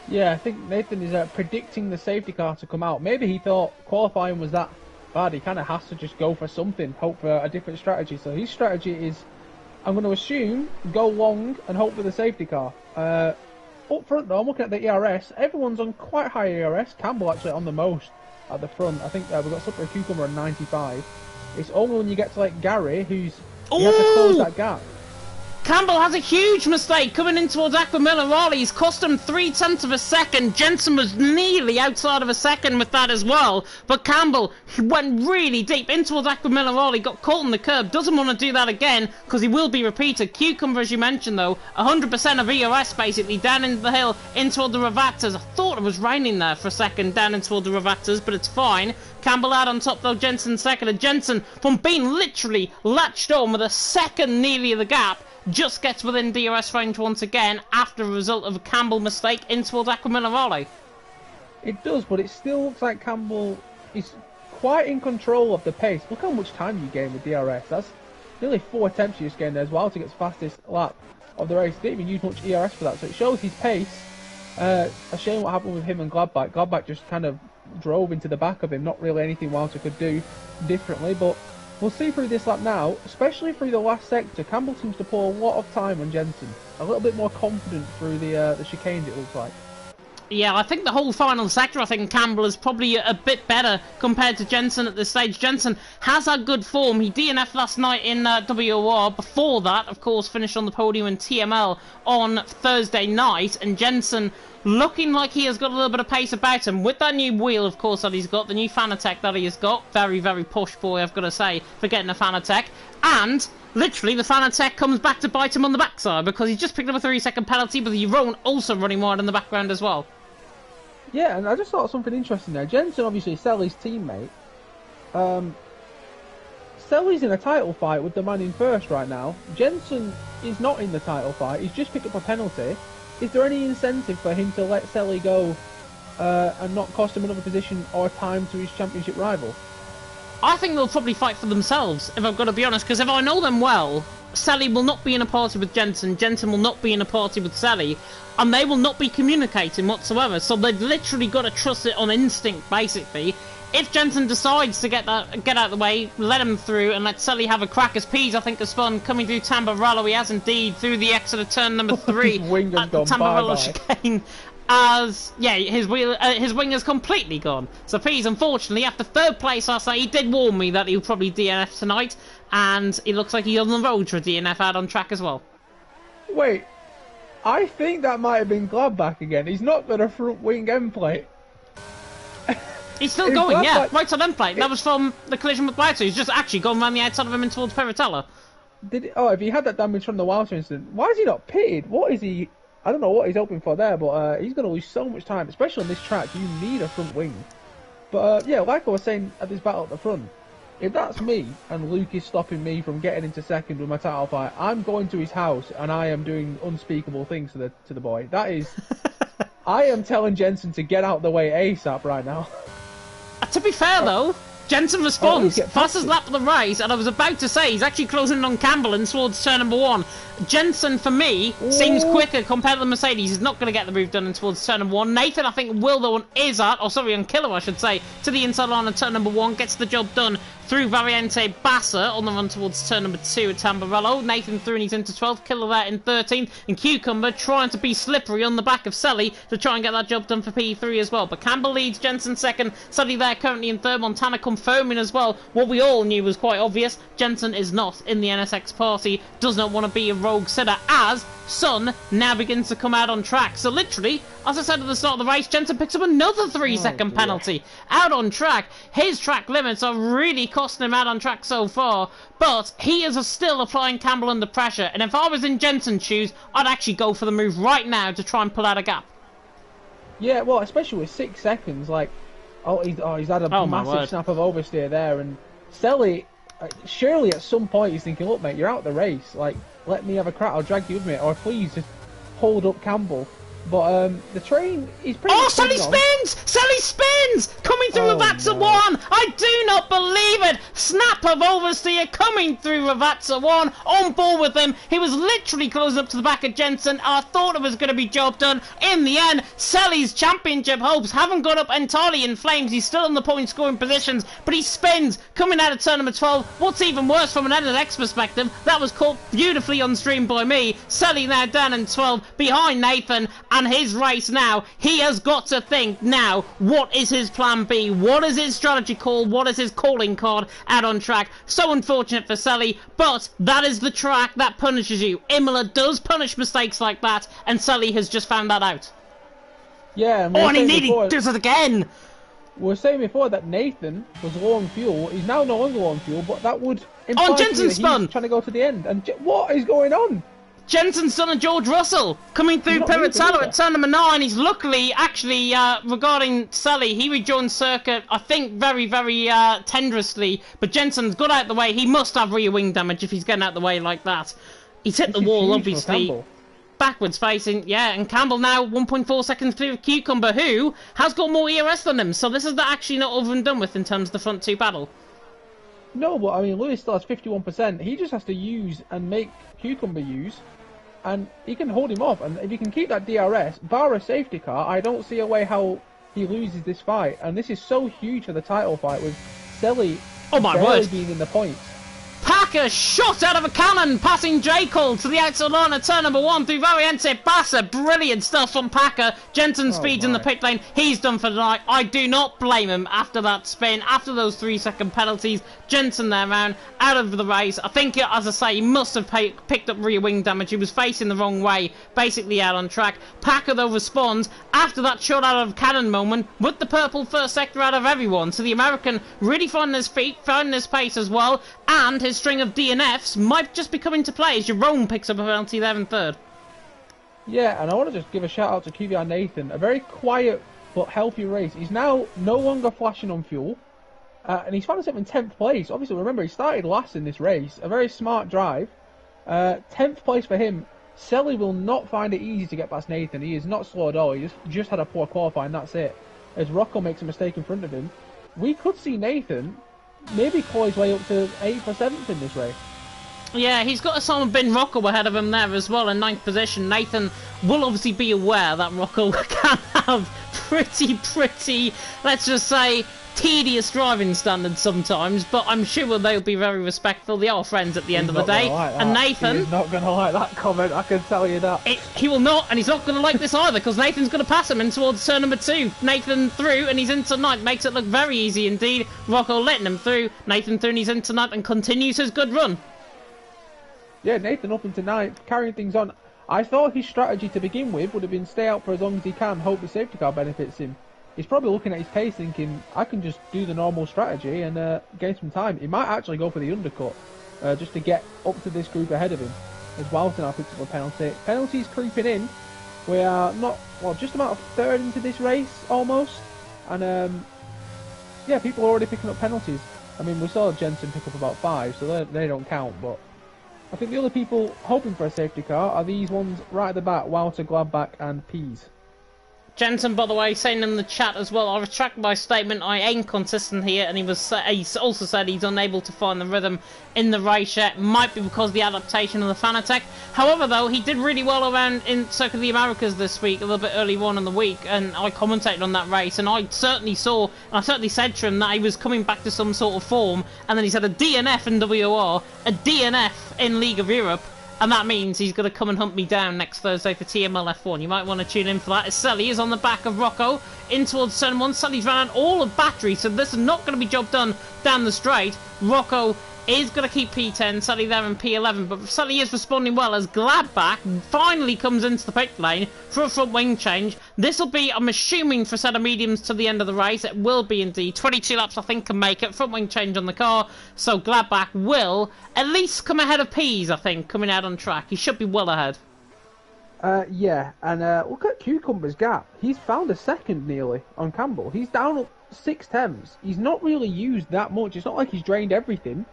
Yeah, I think Nathan is predicting the safety car to come out. Maybe he thought qualifying was that bad, he kind of has to just go for something, hope for a different strategy. So his strategy is, I'm going to assume, go long and hope for the safety car. Up front though, I'm looking at the ERS. Everyone's on quite high ERS. Campbell actually on the most at the front. I think we've got Slippery Cucumber on 95. It's only when you get to like Gary who's he has to close that gap. Campbell has a huge mistake coming in towards Aquamilla Raleigh. He's cost him 0.3 of a second. Jensen was nearly outside of a second with that as well. But Campbell went really deep in towards Aquamilla Raleigh, got caught on the curb, doesn't want to do that again because he will be repeated. Cucumber, as you mentioned though, 100% of ERS basically down into the hill in toward the Ravatas. I thought it was raining there for a second down in toward the Ravatas, but it's fine. Campbell out on top though, Jensen second, and Jensen from being literally latched on with a second nearly of the gap just gets within DRS range once again after a result of a Campbell mistake in towards Aquamilla Raleigh. It does, but it still looks like Campbell is quite in control of the pace. Look how much time you gain with DRS. That's nearly 4 attempts you just gained there as well to get the fastest lap of the race. Didn't even use much ERS for that, so it shows his pace. A shame what happened with him and Gladbach. Gladbach just kind of drove into the back of him, not really anything Walter could do differently, but we'll see through this lap now, especially through the last sector. Campbell seems to pull a lot of time on Jensen. A little bit more confident through the chicanes, it looks like. Yeah, I think the whole final sector, I think Campbell is probably a bit better compared to Jensen at this stage. Jensen has had good form. He DNF'd last night in WOR. Before that, of course, finished on the podium in TML on Thursday night. And Jensen looking like he has got a little bit of pace about him. With that new wheel, of course, that he's got, the new Fanatec that he has got. Very, very push boy, I've got to say, for getting a Fanatec. And literally, the Fanatec comes back to bite him on the backside because he's just picked up a 3-second penalty, but the Euron also running wide in the background as well. Yeah, and I just thought something interesting there. Jensen, obviously, Selly's teammate. Selly's in a title fight with the man in first right now. Jensen is not in the title fight. He's just picked up a penalty. Is there any incentive for him to let Selly go and not cost him another position or time to his championship rival? I think they'll probably fight for themselves, if I've got to be honest, because if I know them well, Selly will not be in a party with Jensen, Jensen will not be in a party with Selly, and they will not be communicating whatsoever, so they've literally got to trust it on instinct, basically. If Jensen decides to get out of the way, let him through, and let Selly have a crack as Pease, I think, is fun. Coming through Tamburello, he has indeed, through the exit of turn number 3 at the Tamburello chicane. As, yeah, his wing is completely gone. So Pease, unfortunately, after third place last night, he did warn me that he'll probably DNF tonight, and it looks like he's on the road for a DNF out on track as well. Wait, I think that might have been Gladbach again. He's not got a front wing end plate. He's still going, yeah, right on end plate. That was from the collision with Wouter. He's just actually gone around the outside of him in towards Peritella. If he had that damage from the Wouter incident, why is he not pitted? What is he... I don't know what he's hoping for there, but he's going to lose so much time, especially on this track. You need a front wing. But yeah, like I was saying at this battle at the front, if that's me and Luke is stopping me from getting into second with my title fight, I'm going to his house and I am doing unspeakable things to the boy. That is, I am telling Jensen to get out of the way ASAP right now. To be fair though, Jensen responds, fastest lap of the race, and I was about to say he's actually closing in on Campbell in towards turn number 1. Jensen, for me, seems quicker compared to the Mercedes. He's not going to get the move done in towards turn number 1. Nathan, I think, will though on Izzard, or sorry, on Killer, I should say, to the inside line of turn number 1, gets the job done through Variante Bassa on the run towards turn number 2 at Tamburello. Nathan through and he's into 12th, Killer there in 13th, and Cucumber trying to be slippery on the back of Selly to try and get that job done for P3 as well. But Campbell leads, Jensen second, Selly there currently in third, Montana confirming as well what we all knew was quite obvious. Jensen is not in the NSX party, does not want to be a rogue sitter, as Sun now begins to come out on track. So literally, as I said at the start of the race, Jensen picks up another 3-second penalty out on track. His track limits are really costing him out on track so far, but he is still applying Campbell under pressure, and if I was in Jensen's shoes, I'd actually go for the move right now to try and pull out a gap. Yeah, well, especially with 6 seconds, like, he's had a massive snap of oversteer there, and Selly, surely at some point he's thinking, look mate, you're out of the race, like, let me have a crack, I'll drag you with me, or please just hold up Campbell. But the train is pretty... Oh, Selly spins! Selly spins! Coming through the backs of 1! I do not believe it! Snap of oversteer coming through Ravazza 1. On board with him. He was literally close up to the back of Jensen. I thought it was going to be job done. In the end, Selly's championship hopes haven't got up entirely in flames. He's still in the point scoring positions, but he spins coming out of turn number 12. What's even worse from an NX perspective, that was caught beautifully on stream by me. Selly now down in 12 behind Nathan, and his race now, he has got to think now, what is his plan B? What is his strategy call? What is his calling card out on track? So unfortunate for Selly, but that is the track that punishes you. Imola does punish mistakes like that, and Selly has just found that out. Yeah, and he nearly does it again! We were saying before that Nathan was low on fuel. He's now no longer low on fuel, but that would imply on Jensen's spun! He's trying to go to the end. And what is going on? Jensen's son of George Russell coming through Piratella at turn number 9. He's luckily, actually, regarding Selly, he rejoined circuit, I think, very, very tenderously. But Jensen's got out the way. He must have rear wing damage if he's getting out the way like that. He's hit the wall, obviously. Backwards facing, yeah, and Campbell now 1.4 seconds clear of Cucumber, who has got more ERS than him. So this is actually not over and done with in terms of the front two battle. No, but I mean, Lewis still has 51%. He just has to use and make Cucumber use, and he can hold him off. And if he can keep that DRS, bar a safety car, I don't see a way how he loses this fight. And this is so huge for the title fight with Selly barely being in the points. Packer shot out of a cannon, passing J. Cole to the outside line at turn number 1 through Variante Bassa. Brilliant stuff from Packer. Jensen speeds in the pit lane. He's done for the night. I do not blame him after that spin, after those 3-second penalties. Jensen there, man, out of the race. I think, as I say, he must have picked up rear wing damage. He was facing the wrong way, basically out on track. Packer, though, responds after that shot out of cannon moment with the purple first sector out of everyone. So the American really finding his feet, finding his pace as well, and his string of DNFs might just be coming to play as Jerome picks up a penalty there in third. Yeah, and I want to just give a shout out to QVR Nathan. A very quiet but healthy race. He's now no longer flashing on fuel, and he's found himself in 10th place. Obviously, remember, he started last in this race. A very smart drive. 10th place for him. Selly will not find it easy to get past Nathan. He is not slow at all. He just had a poor qualifying, that's it. As Rocco makes a mistake in front of him, we could see Nathan maybe claw his way up to 8th or 7th in this race. Yeah, he's got Osama bin Rocco ahead of him there as well in 9th position. Nathan will obviously be aware that Rocco can have pretty, let's just say, tedious driving standards sometimes, but I'm sure they'll be very respectful. They are friends at the end of the day. And Nathan... He's not going to like that comment, I can tell you that. He will not, and he's not going to like this either, because Nathan's going to pass him in towards turn number 2. Nathan through, and he's into 9th. Makes it look very easy indeed. Rocco letting him through. Nathan through, and he's into 9th, and continues his good run. Yeah, Nathan up into 9th, carrying things on. I thought his strategy to begin with would have been stay out for as long as he can, hope the safety car benefits him. He's probably looking at his pace thinking, I can just do the normal strategy and gain some time. He might actually go for the undercut, just to get up to this group ahead of him. As Walton now picks up a penalty. Penalties creeping in. We are just about a third into this race, almost. And, yeah, people are already picking up penalties. I mean, we saw Jensen pick up about 5, so they don't count, but I think the other people hoping for a safety car are these ones right at the back, Walter, Gladbach and Pease. Jensen, by the way, saying in the chat as well, I retract my statement, I ain't consistent here, and he's also said he's unable to find the rhythm in the race yet. Might be because of the adaptation of the Fanatec. However, though, he did really well around in Circuit of the Americas this week, a little bit early on in the week, and I commentated on that race, and I certainly said to him that he was coming back to some sort of form, and then he said a DNF in WR, a DNF in League of Europe, and that means he's going to come and hunt me down next Thursday for TML F1. You might want to tune in for that. As Selly is on the back of Rocco in towards turn 1. Selly's run out all of battery, so this is not going to be job done down the straight. Rocco is going to keep P10, Selly there in P11, but Selly is responding well as Gladbach finally comes into the pit lane for a front wing change. This will be, I'm assuming, for a set of mediums to the end of the race. It will be indeed. 22 laps, I think, can make it. Front wing change on the car, so Gladbach will at least come ahead of Pease, I think, coming out on track. He should be well ahead. Yeah, and look at Cucumber's gap. He's found a second nearly on Campbell. He's down 6 tenths. He's not really used that much. It's not like he's drained everything.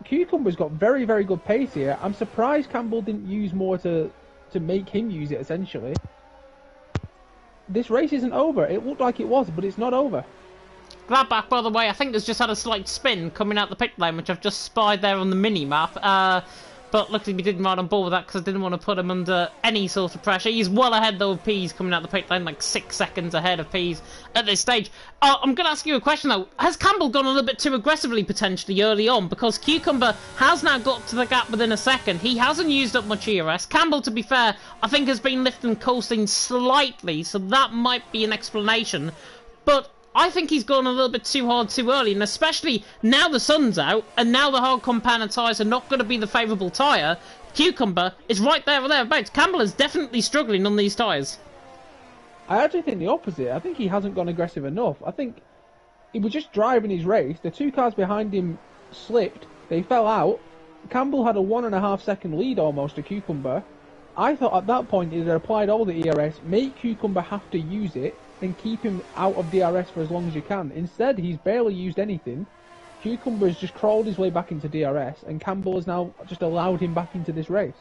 Cucumber's got very, very good pace here. I'm surprised Campbell didn't use more to make him use it, essentially. This race isn't over. It looked like it was, but it's not over. Gladbach, by the way, I think has just had a slight spin coming out the pit lane, which I've just spied there on the mini-map. But luckily we didn't ride on board with that because I didn't want to put him under any sort of pressure. He's well ahead though of Peas coming out the pit lane, like 6 seconds ahead of Peas at this stage. I'm going to ask you a question though. Has Campbell gone a little bit too aggressively potentially early on? Because Cucumber has now got to the gap within a second. He hasn't used up much ERS. Campbell, to be fair, I think has been lifting coasting slightly, so that might be an explanation. But I think he's gone a little bit too hard too early, and especially now the sun's out, and now the hard compound tyres are not going to be the favourable tyre, Cucumber is right there or thereabouts. Campbell is definitely struggling on these tyres. I actually think the opposite. I think he hasn't gone aggressive enough. I think he was just driving his race. The 2 cars behind him slipped. They fell out. Campbell had a 1.5 second lead almost to Cucumber. I thought at that point he'd applied all the ERS, make Cucumber have to use it, and keep him out of DRS for as long as you can. Instead, he's barely used anything. Cucumber has just crawled his way back into DRS, and Campbell has now just allowed him back into this race.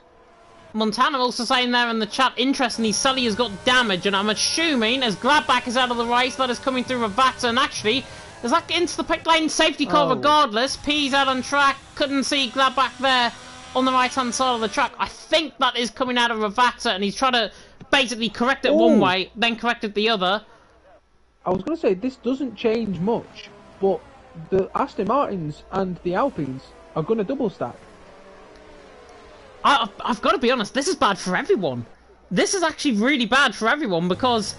Montana also saying there in the chat, interestingly, Sully has got damage, and I'm assuming as Gladbach is out of the race, that is coming through Ravata, and actually, does that get into the pit lane? Safety car regardless. P's out on track, couldn't see Gladbach there on the right-hand side of the track. I think that is coming out of Ravata, and he's trying to basically correct it one way, then correct it the other. I was going to say, this doesn't change much, but the Aston Martins and the Alpines are going to double stack. I've got to be honest, this is bad for everyone. This is actually really bad for everyone, because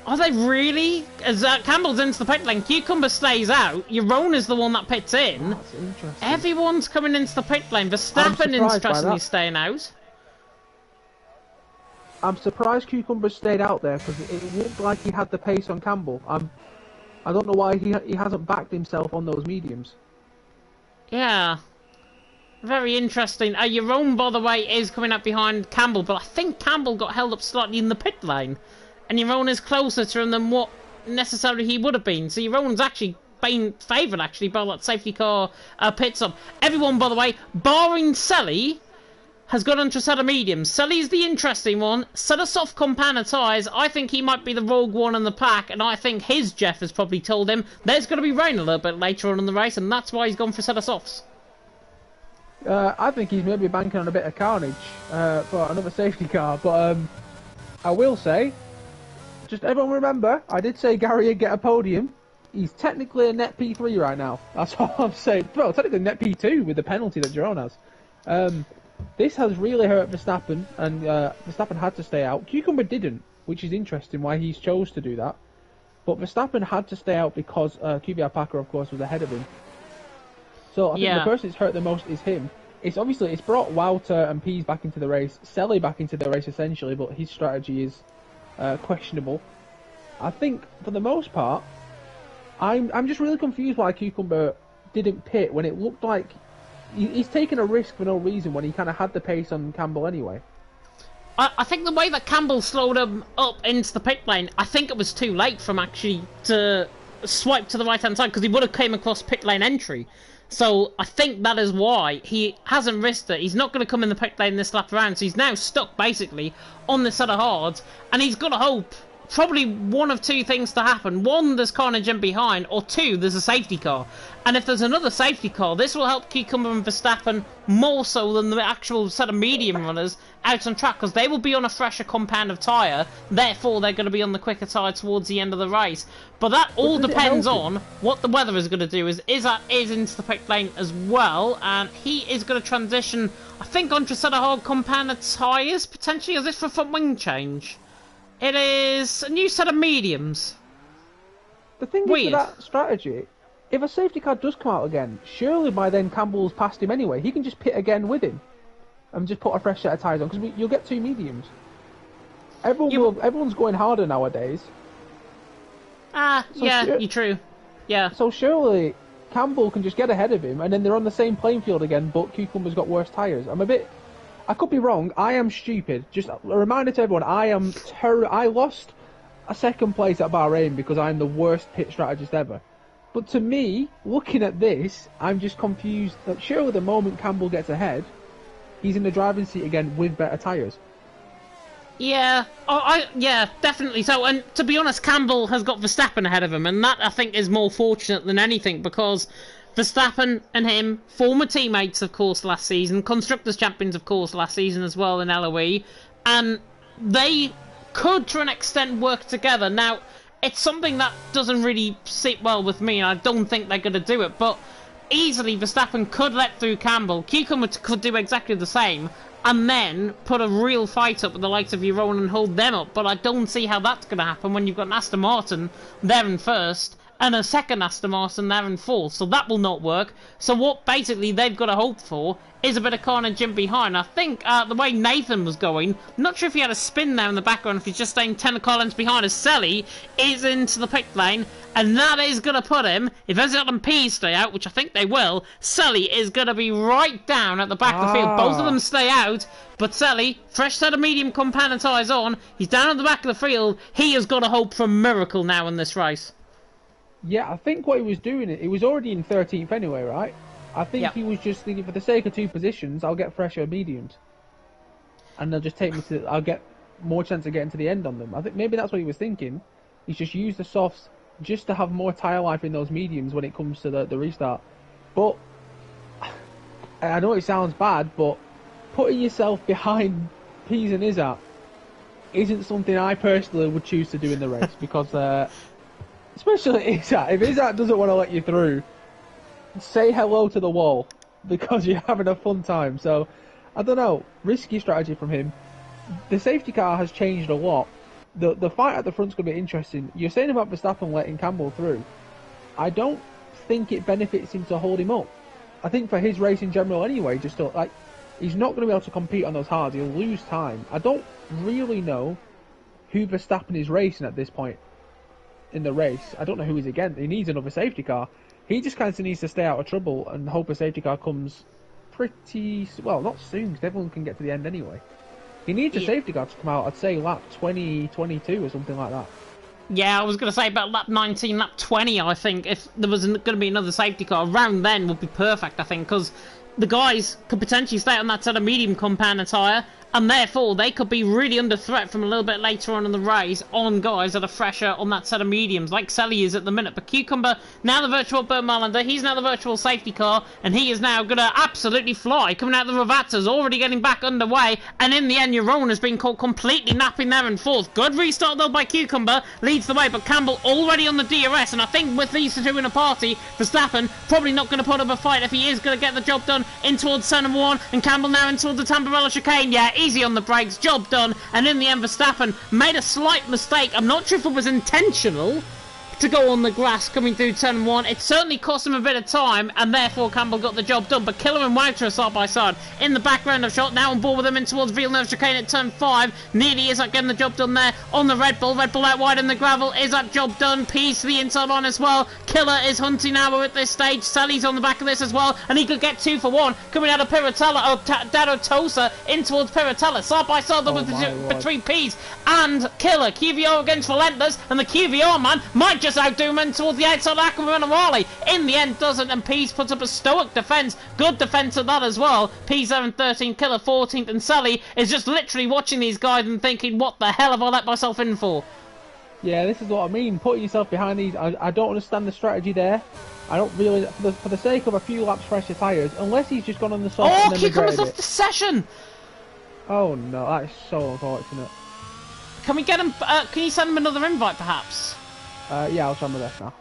are they really? As Campbell's into the pit lane, Cucumber stays out, Jeroen is the one that pits in. That's interesting. Everyone's coming into the pit lane. Verstappen interestingly staying out. I'm surprised Cucumber stayed out there because it looked like he had the pace on Campbell. I don't know why he hasn't backed himself on those mediums. Yeah. Very interesting. Jeroen, by the way, is coming up behind Campbell, but I think Campbell got held up slightly in the pit lane. And Jeroen is closer to him than what necessarily he would have been. So Jeroen's actually been favoured, actually, by that safety car pit stop. Everyone, by the way, barring Selly, has got onto a set of mediums. Sully's the interesting one. Set of soft compound tyres. I think he might be the rogue one in the pack, and I think his Jeff has probably told him there's going to be rain a little bit later on in the race, and that's why he's gone for a set of softs. I think he's maybe banking on a bit of carnage for another safety car, but I will say, just everyone remember, I did say Gary would get a podium. He's technically a net P3 right now. That's all I'm saying. Well, technically net P2 with the penalty that Jeroen has. This has really hurt Verstappen, and Verstappen had to stay out. Cucumber didn't, which is interesting why he chose to do that. But Verstappen had to stay out because QBR Packer, of course, was ahead of him. So I think the person that's hurt the most is him. It's brought Wouter and Pease back into the race, Selly back into the race essentially, but his strategy is questionable. I think for the most part, I'm just really confused why Cucumber didn't pit when it looked like he's taken a risk for no reason when he kind of had the pace on Campbell anyway. I think the way that Campbell slowed him up into the pit lane, I think it was too late for him actually to swipe to the right hand side because he would have came across pit lane entry. So I think that is why he hasn't risked it. He's not going to come in the pit lane this lap around, so he's now stuck basically on this set of hards, and he's got to hope probably one of two things to happen. One, there's carnage in behind, or two, there's a safety car. And if there's another safety car, this will help Cucumber and Verstappen more so than the actual set of medium runners out on track, because they will be on a fresher compound of tyre, therefore they're going to be on the quicker tyre towards the end of the race. But that all depends on what the weather is going to do. Izzat is into the pit lane as well, and he is going to transition, I think, onto a set of hard compound of tyres, potentially. Is this for front wing change? It is a new set of mediums. The thing is with that strategy, if a safety car does come out again, surely by then Campbell's passed him anyway. He can just pit again with him and just put a fresh set of tyres on, because you'll get two mediums. Everyone's going harder nowadays. You're true. Yeah. So surely Campbell can just get ahead of him, and then they're on the same playing field again, but Cucumber's got worse tyres. I could be wrong. I am stupid. Just a reminder to everyone, I lost a second place at Bahrain because I'm the worst pit strategist ever. But to me, looking at this, I'm just confused. That surely the moment Campbell gets ahead, he's in the driving seat again with better tyres. Yeah, yeah, definitely so. And to be honest, Campbell has got Verstappen ahead of him, and that I think is more fortunate than anything because Verstappen and him, former teammates, of course, last season, constructors champions, of course, last season as well in LOE, and they could, to an extent, work together. Now, it's something that doesn't really sit well with me, and I don't think they're going to do it, but easily Verstappen could let through Campbell. Cucumber could do exactly the same, and then put a real fight up with the likes of Euron and hold them up, but I don't see how that's going to happen when you've got an Aston Martin there in first, and a second Aston Martin there in fourth, so that will not work. So what basically they've got to hope for is a bit of carnage in behind. I think the way Nathan was going, not sure if he had a spin there in the background, if he's just staying 10 lengths behind, as Selly is into the pit lane, and that is going to put him, if Ezra and P stay out, which I think they will, Selly is going to be right down at the back of the field. Both of them stay out, but Selly, fresh set of medium compound tyres on, he's down at the back of the field. He has got to hope for a miracle now in this race. Yeah, I think what he was doing, he was already in 13th anyway, right? I think he was just thinking, for the sake of two positions, I'll get fresher mediums. And they'll just take me to, I'll get more chance of getting to the end on them. I think maybe that's what he was thinking. He's just used the softs just to have more tyre life in those mediums when it comes to the restart. But, I know it sounds bad, but putting yourself behind Peas and Izzat isn't something I personally would choose to do in the race, because especially Izzat. If Izzat doesn't want to let you through, say hello to the wall, because you're having a fun time. So, I don't know, risky strategy from him. The safety car has changed a lot. The fight at the front's going to be interesting. You're saying about Verstappen letting Campbell through. I don't think it benefits him to hold him up. I think for his race in general anyway, just to, like, he's not going to be able to compete on those hards. He'll lose time. I don't really know who Verstappen is racing at this point in the race. I don't know who he's against. He needs another safety car. He just kind of needs to stay out of trouble and hope a safety car comes pretty, well, not soon, because everyone can get to the end anyway. He needs a safety car to come out, I'd say lap 20, 22 or something like that. Yeah, I was going to say about lap 19, lap 20, I think. If there was going to be another safety car, around then would be perfect, I think, because the guys could potentially stay on that sort of medium compound tyre, and therefore they could be really under threat from a little bit later on in the race on guys that are fresher on that set of mediums, like Selly is at the minute. But Cucumber, now the virtual Burt Marlander, he's now the virtual safety car, and he is now going to absolutely fly. Coming out of the Ravatas, already getting back underway, and in the end, Euron has been caught completely napping there in fourth. Good restart though by Cucumber, leads the way, but Campbell already on the DRS, and I think with these two in a party, Verstappen probably not going to put up a fight if he is going to get the job done in towards turn number one, and Campbell now in towards the Tamburello chicane. Yeah, easy on the brakes, job done, and in the end Verstappen made a slight mistake. I'm not sure if it was intentional to go on the grass coming through turn one. It certainly cost him a bit of time, and therefore Campbell got the job done. But Killer and Wouter are side by side in the background of shot, now on board with him in towards Villeneuve chicane at turn 5. Nearly is getting the job done there on the Red Bull. Red Bull out wide in the gravel. Is that job done? Peace to the inside line as well. Killer is hunting now at this stage. Sally's on the back of this as well, and he could get 2 for 1 coming out of Piratella, or Dado Tosa in towards Piratella. Side by side between Peace and Killer. QVR against Relentless, and the QVR man might just outdo him in towards the outside Ackerman and Raleigh. In the end doesn't, and Peace puts up a stoic defence. Good defence at that as well. Peace 13, Killer 14th, and Sally is just literally watching these guys and thinking, what the hell have I let myself in for? Yeah, this is what I mean. Putting yourself behind these, I don't understand the strategy there. I don't really, for the sake of a few laps fresher tyres, unless he's just gone on the soft and then Cucumber's off the session! Oh no, that is so unfortunate. Can we get him, can you send him another invite perhaps? Yeah, I'll try my best now.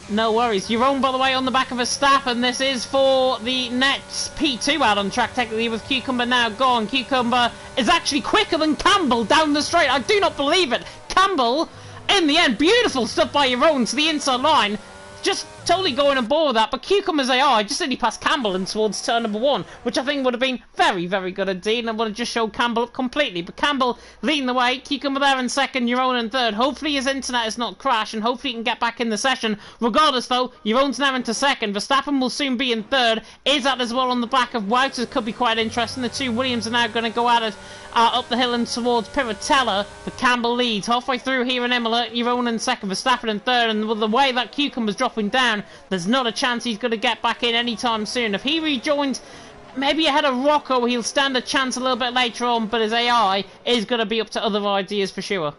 No worries. Euron, by the way, on the back of a staff, and this is for the Nets P2 out on track, technically, with Cucumber now gone. Cucumber is actually quicker than Campbell down the straight. I do not believe it. Campbell, in the end, beautiful stuff by Euron to the inside line. Just totally going on board with that, but Cucumber's AR just only passed Campbell in towards turn number 1, which I think would have been very, very good indeed, and would have just showed Campbell up completely. But Campbell leading the way, Cucumber there in second, Euron in third. Hopefully his internet has not crashed, and hopefully he can get back in the session. Regardless though, Euron's now into second, Verstappen will soon be in third. Is that as well on the back of Wouters, could be quite interesting. The two Williams are now going to go at it up the hill and towards Piratella, but Campbell leads halfway through here in Imola. Euron in second, Verstappen in third, and with the way that Cucumber's dropping down, there's not a chance he's going to get back in anytime soon. If he rejoins maybe ahead of Rocco, he'll stand a chance a little bit later on, but his AI is going to be up to other ideas for sure.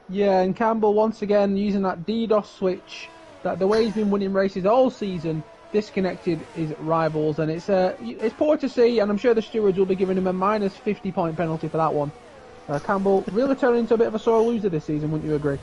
Yeah, and Campbell once again using that DDoS switch, that the way he's been winning races all season, disconnected his rivals, and it's poor to see, and I'm sure the stewards will be giving him a minus 50-point penalty for that one. Campbell really turning into a bit of a sore loser this season, wouldn't you agree?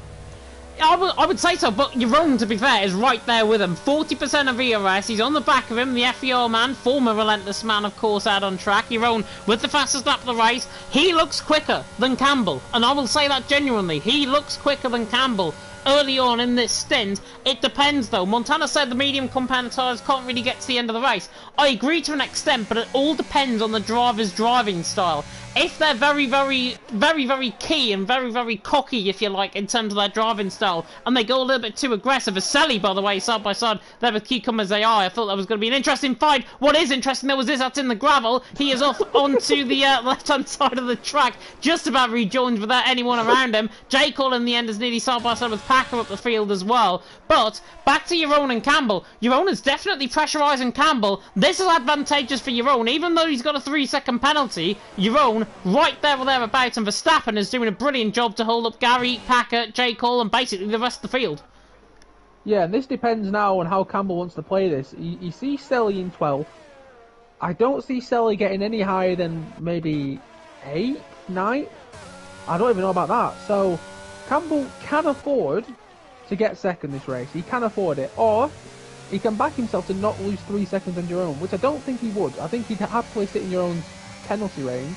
I would say so, but Jeroen, to be fair, is right there with him. 40% of ERS, he's on the back of him, the FEO man, former relentless man, of course, out on track. Jeroen, with the fastest lap of the race, he looks quicker than Campbell, and I will say that genuinely. He looks quicker than Campbell early on in this stint. It depends, though. Montana said the medium compound tyres can't really get to the end of the race. I agree to an extent, but it all depends on the driver's driving style. If they're very, very key and very, very cocky, if you like, in terms of their driving style, and they go a little bit too aggressive, as Selly, by the way, side by side, there with Cucumbers AI, I thought that was going to be an interesting fight. What is interesting, though, was this, that's in the gravel. He is off onto the left-hand side of the track, just about rejoined without anyone around him. J. Cole, in the end, is nearly side by side with Packer up the field as well. But, back to Jeroen and Campbell. Jeroen is definitely pressurising Campbell. This is advantageous for Jeroen, even though he's got a 3-second penalty. Jeroen right there or thereabouts, and Verstappen is doing a brilliant job to hold up Gary, Packer, J. Cole, and basically the rest of the field. Yeah, and this depends now on how Campbell wants to play this. You see Selly in 12th. I don't see Selly getting any higher than maybe 8th, 9th. I don't even know about that. So Campbell can afford to get second this race. He can afford it. Or he can back himself to not lose 3 seconds on Jeroen, which I don't think he would. I think he'd happily sit in Jeroen's penalty range.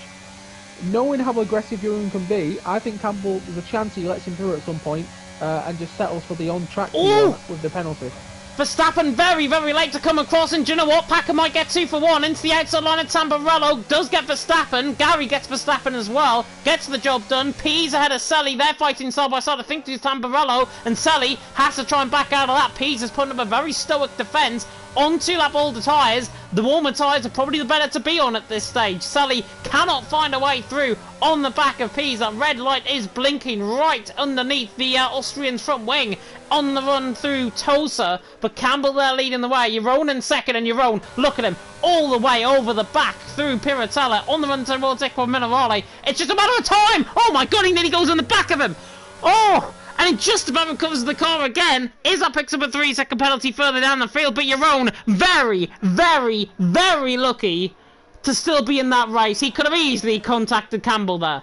Knowing how aggressive Jeroen can be, I think Campbell, there's a chance he lets him through at some point and just settles for the on-track with the penalty. Verstappen very, very late to come across, and do you know what? Packer might get 2 for 1 into the outside line of Tamburello. Does get Verstappen. Gary gets Verstappen as well. Gets the job done. Pease ahead of Selly. They're fighting side by side. I think it's Tamburello, and Selly has to try and back out of that. Pease has put up a very stoic defence. On 2-lap older tyres, the warmer tyres are probably the better to be on at this stage. Selly cannot find a way through on the back of Pease. That red light is blinking right underneath the Austrian's front wing on the run through Tosa, but Campbell there leading the way. Jeroen in second, and Jeroen, look at him, all the way over the back through Piratella on the run towards Equa Minerale. It's just a matter of time. Oh my god, he nearly goes on the back of him. Oh! And he just about recovers the car again. Izza picks up a 3-second penalty further down the field, but Jeroen, very, very, very lucky to still be in that race. He could have easily contacted Campbell there.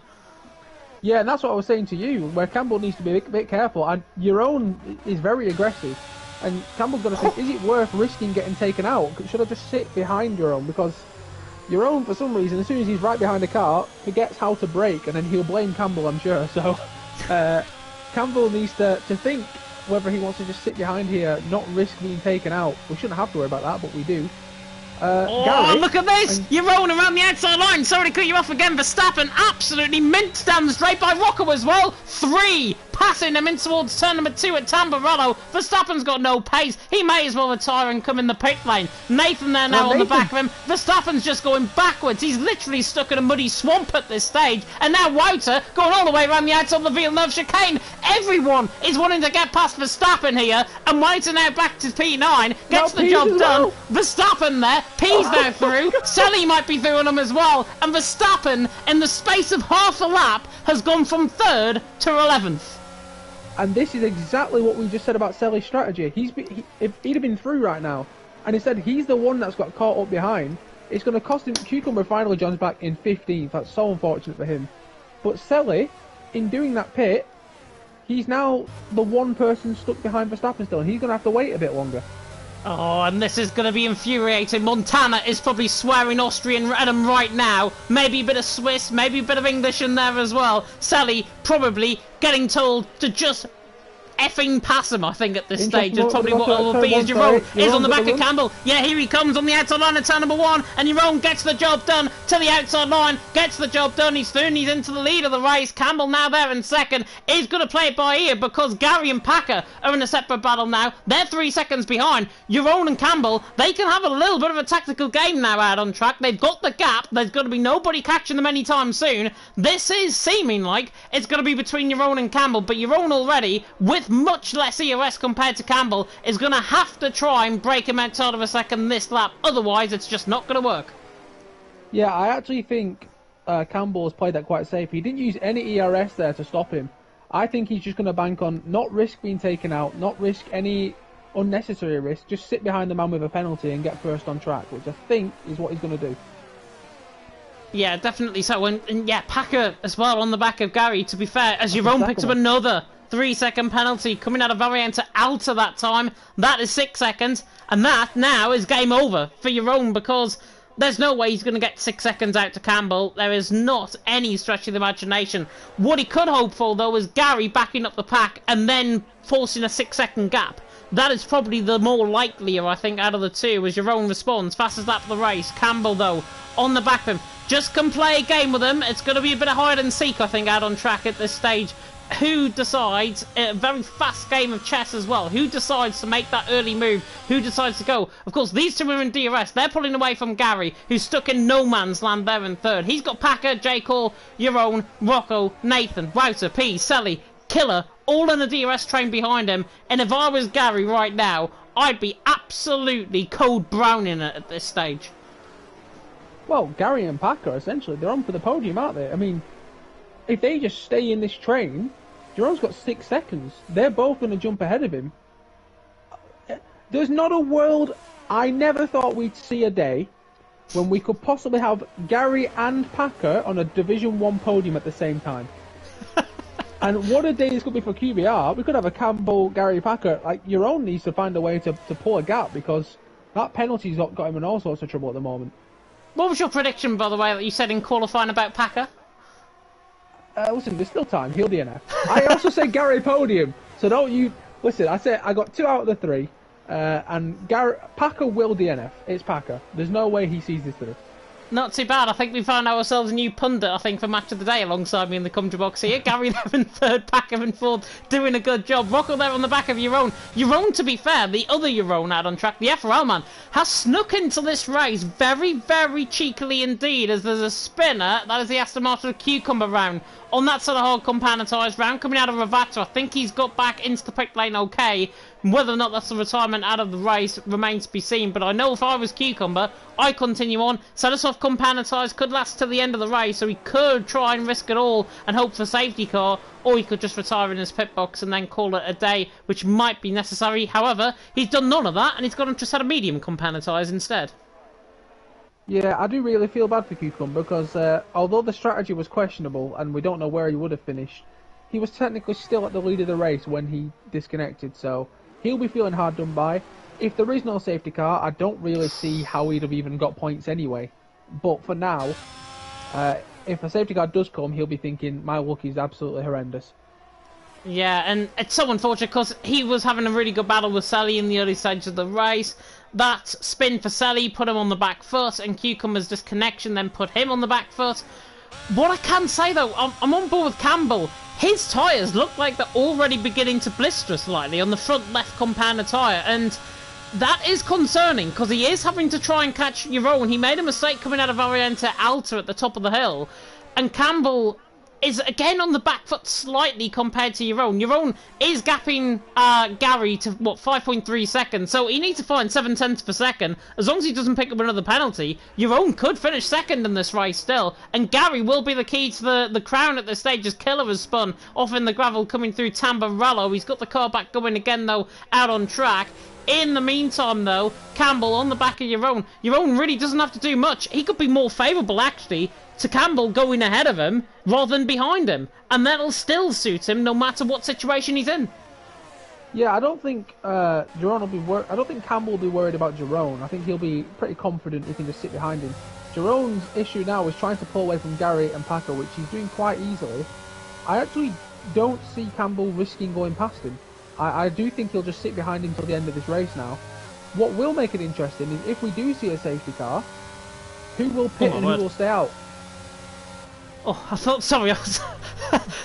Yeah, and that's what I was saying to you, where Campbell needs to be a bit careful. And Jeroen is very aggressive. And Campbell's going to think, is it worth risking getting taken out? Should I just sit behind Jeroen? Because Jeroen, for some reason, as soon as he's right behind the car, forgets how to brake, and then he'll blame Campbell, I'm sure. So, Campbell needs to think whether he wants to just sit behind here, not risk being taken out. We shouldn't have to worry about that, but we do. Gary, look at this! You're rolling around the outside line. Sorry to cut you off again. Verstappen absolutely minced down the straight by Rocco as well. 3, passing him in towards turn number 2 at Tamburello. Verstappen's got no pace. He may as well retire and come in the pit lane. Nathan there now on the back of him. Verstappen's just going backwards. He's literally stuck in a muddy swamp at this stage. And now Wouter going all the way around the outside of the Villeneuve chicane. Everyone is wanting to get past Verstappen here. And Wouter now back to P9. Gets the job done. Verstappen there. P's now through. Selly might be through on him as well. And Verstappen, in the space of half a lap, has gone from 3rd to 11th. And this is exactly what we just said about Selly's strategy. If he'd have been through right now, and instead he's the one that's got caught up behind, it's going to cost him. Cucumber finally joins back in 15th. That's so unfortunate for him. But Selly, in doing that pit, he's now the one person stuck behind Verstappen still, and he's going to have to wait a bit longer. Oh, and this is going to be infuriating. Montana is probably swearing Austrian at him right now. Maybe a bit of Swiss, maybe a bit of English in there as well. Sally probably getting told to just effing pass him, I think, at this stage. It's probably what it will be. As Jeroen is on the back of Campbell. Yeah, here he comes on the outside line of turn number 1. And Jeroen gets the job done to the outside line. Gets the job done. He's through and he's into the lead of the race. Campbell now there in second. Is going to play it by ear because Gary and Packer are in a separate battle now. They're 3 seconds behind. Jeroen and Campbell, they can have a little bit of a tactical game now out on track. They've got the gap. There's going to be nobody catching them anytime soon. This is seeming like it's going to be between Jeroen and Campbell. But Jeroen already, with much less EOS compared to Campbell, is going to have to try and break him outside of a second this lap. Otherwise, it's just not going to work. Yeah, I actually think Campbell has played that quite safe. He didn't use any ERS there to stop him. I think he's just going to bank on not risk being taken out, not risk any unnecessary risk, just sit behind the man with a penalty and get first on track, which I think is what he's going to do. Yeah, definitely so. And yeah, Packer as well on the back of Gary, to be fair, as Jeroen picks up another 3-second penalty coming out of Varian to Alta that time. That is 6 seconds, and that now is game over for Jeroen because there's no way he's going to get 6 seconds out to Campbell. There is not any stretch of the imagination. What he could hope for, though, is Gary backing up the pack and then forcing a 6-second gap. That is probably the more likelier, I think, out of the two, as Jeroen responds. Fastest lap of the race. Campbell, though, on the back of him. Just can play a game with him. It's going to be a bit of hide and seek, I think, out on track at this stage. Who decides, a very fast game of chess as well, who decides to make that early move, who decides to go. Of course, these two are in DRS, they're pulling away from Gary, who's stuck in no man's land there in third. He's got Packer, J. Cole, Jeroen, Rocco, Nathan, Wouter, P, Selly, Killer, all in a DRS train behind him, and if I was Gary right now, I'd be absolutely cold browning it at this stage. Well, Gary and Packer, essentially, they're on for the podium, aren't they? I mean, if they just stay in this train, Jeroen's got 6 seconds. They're both going to jump ahead of him. There's not a world... I never thought we'd see a day when we could possibly have Gary and Packer on a Division 1 podium at the same time. And what a day this could be for QBR. We could have a Campbell, Gary, Packer. Like, Jeroen needs to find a way to pull a gap because that penalty's got him in all sorts of trouble at the moment. What was your prediction, by the way, that you said in qualifying about Packer? Listen, there's still time. He'll DNF. I also said Gary podium, so don't you... Listen, I said I got 2 out of the 3, and Packer will DNF. It's Packer. There's no way he sees this through. Not too bad. I think we found ourselves a new pundit, I think, for Match of the Day alongside me in the commentary box here. Gary there in third, Packer in fourth, doing a good job. Rocco there on the back of Jeroen. Jeroen, to be fair, the other Jeroen out on track, the FRL man, has snuck into this race very, very cheekily indeed, as there's a spinner. That is the Aston Martin Cucumber round. On that side of hard compoundised round, coming out of Ravato, I think he's got back into the pit lane okay. Whether or not that's the retirement out of the race remains to be seen. But I know if I was Cucumber, I continue on. Sadasoff compoundised could last till the end of the race, so he could try and risk it all and hope for safety car, or he could just retire in his pit box and then call it a day, which might be necessary. However, he's done none of that, and he's got him to set a medium compoundised instead. Yeah, I do really feel bad for Cucumber because although the strategy was questionable and we don't know where he would have finished, he was technically still at the lead of the race when he disconnected, so he'll be feeling hard done by. If there is no safety car, I don't really see how he'd have even got points anyway. But for now, if a safety car does come, he'll be thinking, my luck is absolutely horrendous. Yeah, and it's so unfortunate because he was having a really good battle with Sally in the early stages of the race. That spin for Sally put him on the back foot, and Cucumber's disconnection then put him on the back foot. What I can say though, I'm on board with Campbell. His tyres look like they're already beginning to blister slightly on the front left compounder tyre, and that is concerning because he is having to try and catch Jeroen. He made a mistake coming out of Ariente Alta at the top of the hill, and Campbell is again on the back foot slightly compared to Jeroen. Jeroen is gapping Gary to, 5.3 seconds, so he needs to find 0.7 per second. As long as he doesn't pick up another penalty, Jeroen could finish second in this race still, and Gary will be the key to the crown at this stage as Killer has spun off in the gravel coming through Tamburello. He's got the car back going again, though, out on track. In the meantime, though, Campbell on the back of Jeroen. Jeroen really doesn't have to do much. He could be more favourable, actually, to Campbell going ahead of him rather than behind him. And that'll still suit him no matter what situation he's in. Yeah, I don't think Jeroen will be I don't think Campbell will be worried about Jeroen. I think he'll be pretty confident he can just sit behind him. Jeroen's issue now is trying to pull away from Gary and Packer, which he's doing quite easily. I actually don't see Campbell risking going past him. I do think he'll just sit behind him till the end of this race now. What will make it interesting is if we do see a safety car, who will pit and who will stay out. Oh, I thought, sorry,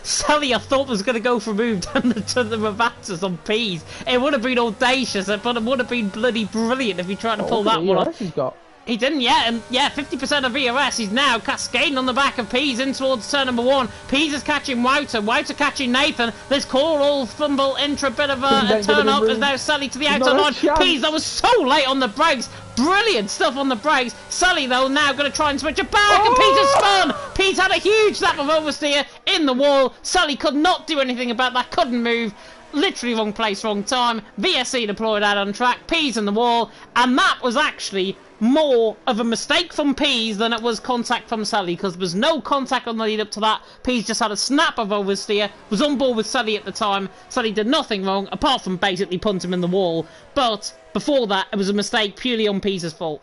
Sally, I thought was going to go for a move down to the Ravatas on P's. It would have been audacious, but it would have been bloody brilliant if he tried to pull that one off. He's got. He didn't yet, and yeah, 50% of VRS. He's now cascading on the back of Pease in towards turn number 1. Pease is catching Wouter, Wouter catching Nathan. This all fumble into a bit of a turn up as now Sally to the outside line. Pease, that was so late on the brakes. Brilliant stuff on the brakes. Sully, though, now going to try and switch it back, and Pease has spun. Pease had a huge lap of oversteer in the wall. Sully could not do anything about that, couldn't move. Literally wrong place, wrong time. VSC deployed out on track, Pease in the wall, and that was actually more of a mistake from Pease than it was contact from Sully, because there was no contact on the lead up to that. Pease just had a snap of oversteer, was on board with Sully at the time. Sully did nothing wrong, apart from basically punt him in the wall. But before that, it was a mistake purely on Pease's fault.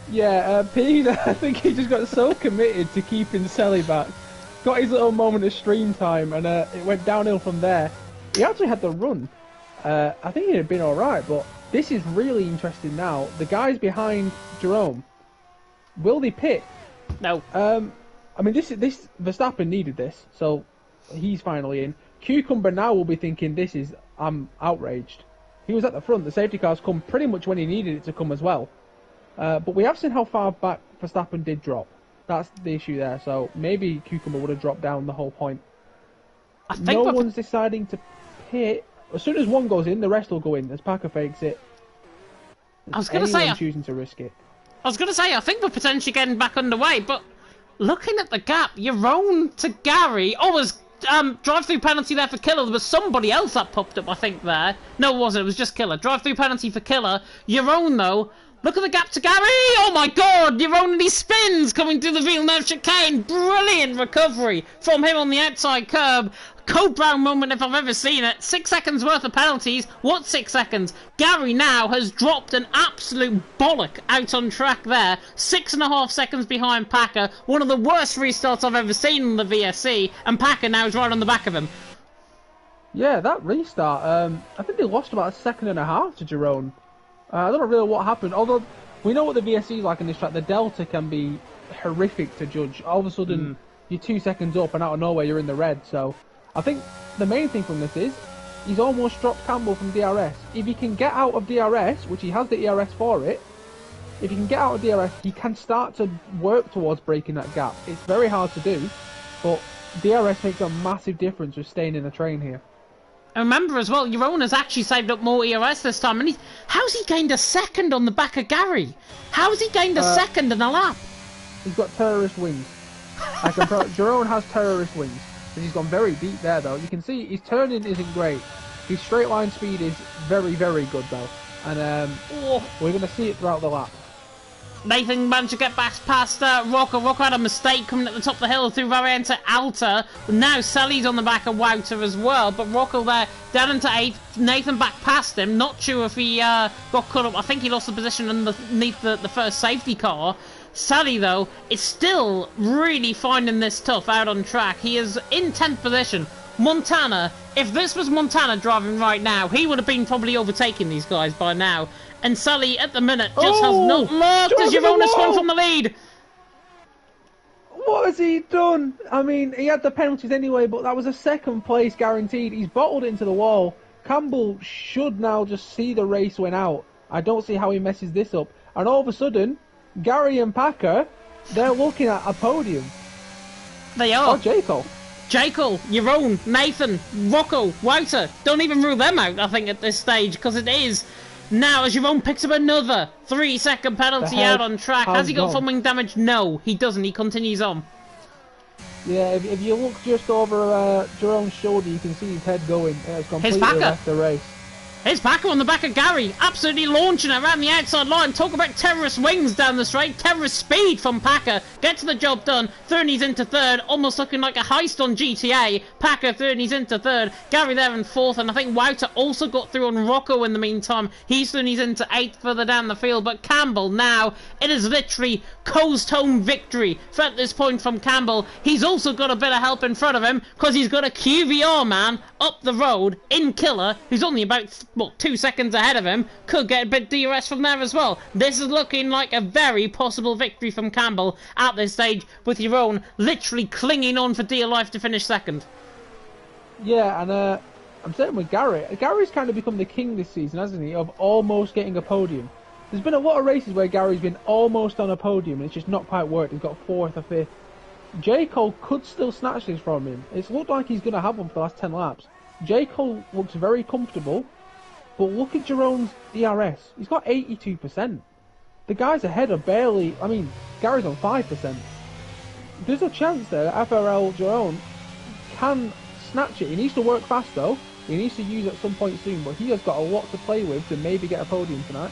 Yeah, Pease, I think he just got so committed to keeping Sully back. Got his little moment of stream time, and it went downhill from there. He actually had the run. I think he'd have been alright, but this is really interesting now. The guys behind Jerome, will they pit? No. I mean, this Verstappen needed this, so he's finally in. Cucumber now will be thinking, I'm outraged. He was at the front. The safety car's come pretty much when he needed it to come as well. But we have seen how far back Verstappen did drop. That's the issue there. So maybe Cucumber would have dropped down the whole point. I think no one's deciding to pit. As soon as one goes in, the rest will go in. As Packer fakes it. I was going to say, choosing to risk it. I was going to say, I think we're potentially getting back underway, but looking at the gap, your own to Gary. Oh, was drive-through penalty there for Killer. There was somebody else that popped up, I think, there. No, it wasn't. It was just Killer. Drive-through penalty for Killer. Your own, though. Look at the gap to Gary! Oh my god! Your own, and he spins coming through the Villeneuve chicane. Brilliant recovery from him on the outside curb. Code Brown moment if I've ever seen it. 6 seconds worth of penalties. What 6 seconds? Gary now has dropped an absolute bollock out on track there. 6.5 seconds behind Packer. One of the worst restarts I've ever seen on the VSC. And Packer now is right on the back of him. Yeah, that restart. I think they lost about 1.5 seconds to Jerome. I don't know really what happened. Although we know what the VSC is like in this track. The delta can be horrific to judge. All of a sudden, you're 2 seconds up and out of nowhere you're in the red. So I think the main thing from this is he's almost dropped Campbell from DRS. If he can get out of DRS, which he has the ERS for it, if he can get out of DRS, he can start to work towards breaking that gap. It's very hard to do, but DRS makes a massive difference with staying in the train here. And remember as well, your owner's actually saved up more ERS this time, and how's he gained a second on the back of Gary? How's he gained a second in a lap? He's got terrorist wings. Jerome has terrorist wings. He's gone very deep there, though. You can see his turning isn't great. His straight line speed is very, very good, though. And we're going to see it throughout the lap. Nathan managed to get back past Rocco. Rocco had a mistake coming at the top of the hill through Variante Alta. Now Sally's on the back of Wouter as well, but Rocco there down into 8th. Nathan back past him. Not sure if he got caught up. I think he lost the position underneath the first safety car. Sally, though, is still really finding this tough out on track. He is in 10th position. Montana, if this was Montana driving right now, he would have been probably overtaking these guys by now. And Sully, at the minute, just has not looked as Girona spun from the lead. What has he done? I mean, he had the penalties anyway, but that was a second place guaranteed. He's bottled it into the wall. Campbell should now just see the race win out. I don't see how he messes this up. And all of a sudden, Gary and Packer, they're looking at a podium. They are. Oh, Jacob. Jacob, your own, Nathan, Rocco, Wouter. Don't even rule them out, I think, at this stage, because it is... Now, as Jerome picks up another 3-second penalty out on track. Has he got fumbling damage? No, he doesn't. He continues on. Yeah, if you look just over Jerome's shoulder, you can see his head going. It's completely left the race. Here's Packer on the back of Gary, absolutely launching it around the outside line. Talk about terrorist wings down the straight, terrorist speed from Packer. Gets the job done. Thurney's into 3rd, almost looking like a heist on GTA. Packer, Thurney's into 3rd. Gary there in 4th, and I think Wouter also got through on Rocco in the meantime. Thurney's into 8th further down the field, but Campbell now, it is literally coast home victory at this point from Campbell. He's also got a bit of help in front of him, because he's got a QVR man up the road in Killer, who's only about 2 seconds ahead of him. Could get a bit DRS from there as well. This is looking like a very possible victory from Campbell at this stage, with your own literally clinging on for dear life to finish 2nd. Yeah, and I'm saying with Gary. Gary's kind of become the king this season, hasn't he, of almost getting a podium. There's been a lot of races where Gary's been almost on a podium and it's just not quite worked. He's got 4th or 5th. J. Cole could still snatch this from him. It's looked like he's going to have one for the last 10 laps. J. Cole looks very comfortable, but look at Jerome's ERS. He's got 82%. The guy's ahead of barely... I mean, Gary's on 5%. There's a chance there that FRL Jerome can snatch it. He needs to work fast, though. He needs to use it at some point soon, but he has got a lot to play with to maybe get a podium tonight.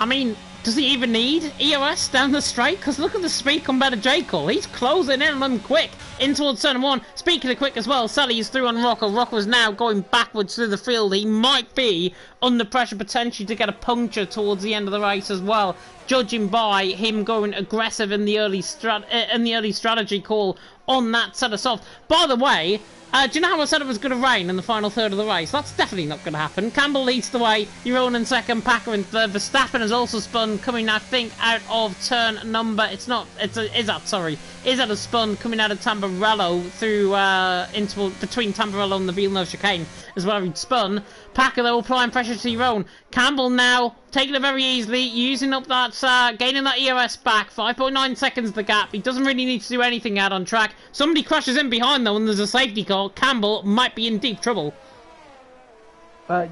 I mean, does he even need EOS down the straight? Because look at the speed compared to J. Cole. He's closing in on them quick in towards turn 1. Speaking of quick as well, Sally is through on Rocco. Rocco's now going backwards through the field. He might be under pressure potentially to get a puncture towards the end of the race as well, judging by him going aggressive in the early strategy call on that set of soft. By the way, do you know how I said it was going to rain in the final third of the race? That's definitely not going to happen. Campbell leads the way. Jeroen in second. Packer in third. Verstappen has also spun, coming, I think, out of turn number... Is that a spun coming out of Tamburello through, between Tamburello and the Villeneuve chicane is where he'd spun. Packer, though, applying pressure to Jeroen. Campbell now taking it very easily, using up that, gaining that EOS back. 5.9 seconds the gap. He doesn't really need to do anything out on track. Somebody crashes in behind, though, and there's a safety car. Campbell might be in deep trouble.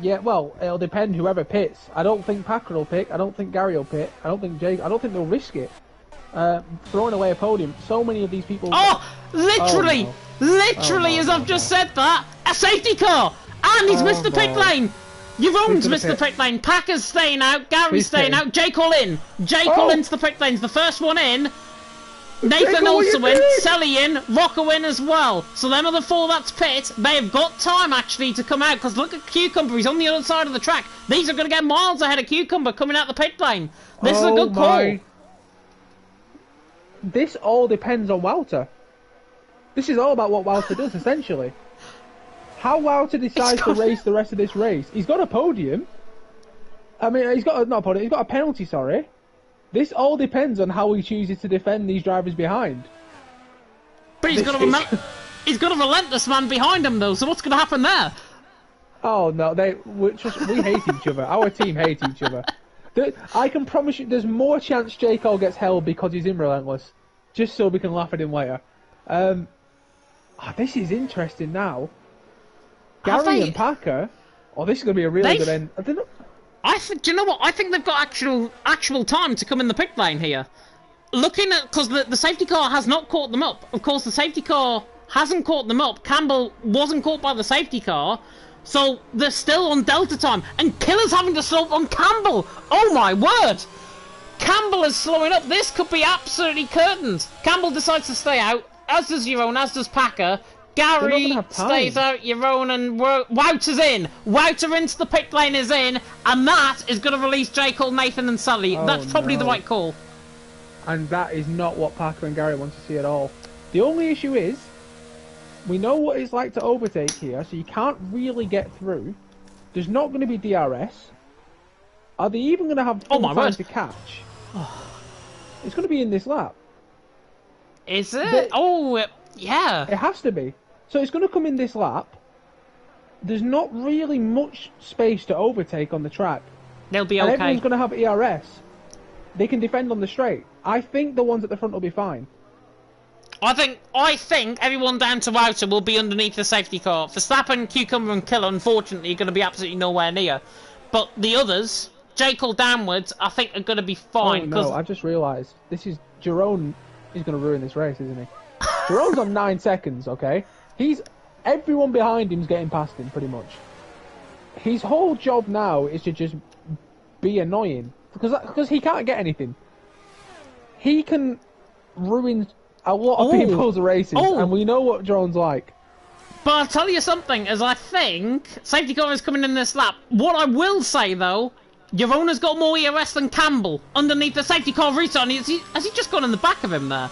Yeah, well, it'll depend whoever pits. I don't think Packer will pick. I don't think Gary will pit. I don't think they'll risk it. Throwing away a podium. So many of these people... Oh! Literally! Oh, no. Literally, as I've just said that, a safety car! And he's missed the pit lane! Jeroen's missed the pit lane. Packer's staying out. Gary's staying out. J. Cole in. J. Cole into the pit lanes. The first one in. Nathan also in. Selly in. Rocco in as well. So them are the 4 that's pit. They have got time actually to come out because look at Cucumber. He's on the other side of the track. These are going to get miles ahead of Cucumber coming out the pit lane. This is a good call. This all depends on Wouter. This is all about what Wouter does essentially. How Wouter decides to race the rest of this race. He's got a podium. I mean, he's got not a podium. He's got a penalty. Sorry. This all depends on how he chooses to defend these drivers behind. But he's got a relentless man behind him, though. So what's going to happen there? Oh no, we hate each other. Our team hate each other. I can promise you, there's more chance J. Cole gets held because he's in relentless, just so we can laugh at him later. This is interesting now. Gary and Packer. Oh, this is going to be a really good end. I don't know. Do you know what? I think they've got actual time to come in the pit lane here. Looking at, because the safety car has not caught them up. Of course, the safety car hasn't caught them up. Campbell wasn't caught by the safety car, so they're still on Delta time. And Killer's having to slow up on Campbell. Oh my word! Campbell is slowing up. This could be absolutely curtains. Campbell decides to stay out, as does Jeroen, as does Packer. Gary stays out, Jeroen and Wouter's in. Wouter into the pit lane is in, and that is going to release J. Cole, Nathan and Sully. That's probably the right call. And that is not what Packer and Gary want to see at all. The only issue is, we know what it's like to overtake here, so you can't really get through. There's not going to be DRS. Are they even going to have full time to catch? It's going to be in this lap. Is it? Yeah. It has to be. So it's going to come in this lap. There's not really much space to overtake on the track. They'll be and okay. Everyone's going to have ERS. They can defend on the straight. I think the ones at the front will be fine. I think everyone down to Wouter will be underneath the safety car. Verstappen, Cucumber and Killer, unfortunately, are going to be absolutely nowhere near. But the others, J. Cole downwards, I think are going to be fine. Oh no, I just realised. This is... Jeroen is going to ruin this race, isn't he? Jeroen's on 9 seconds, okay? Everyone behind him's getting past him, pretty much. His whole job now is to just be annoying. Because he can't get anything. He can ruin a lot of people's races, and we know what Jeroen's like. But I'll tell you something, as I think safety car is coming in this lap. What I will say, though, Jeroen has got more ERS than Campbell underneath the safety car restart. Has he just gone in the back of him there?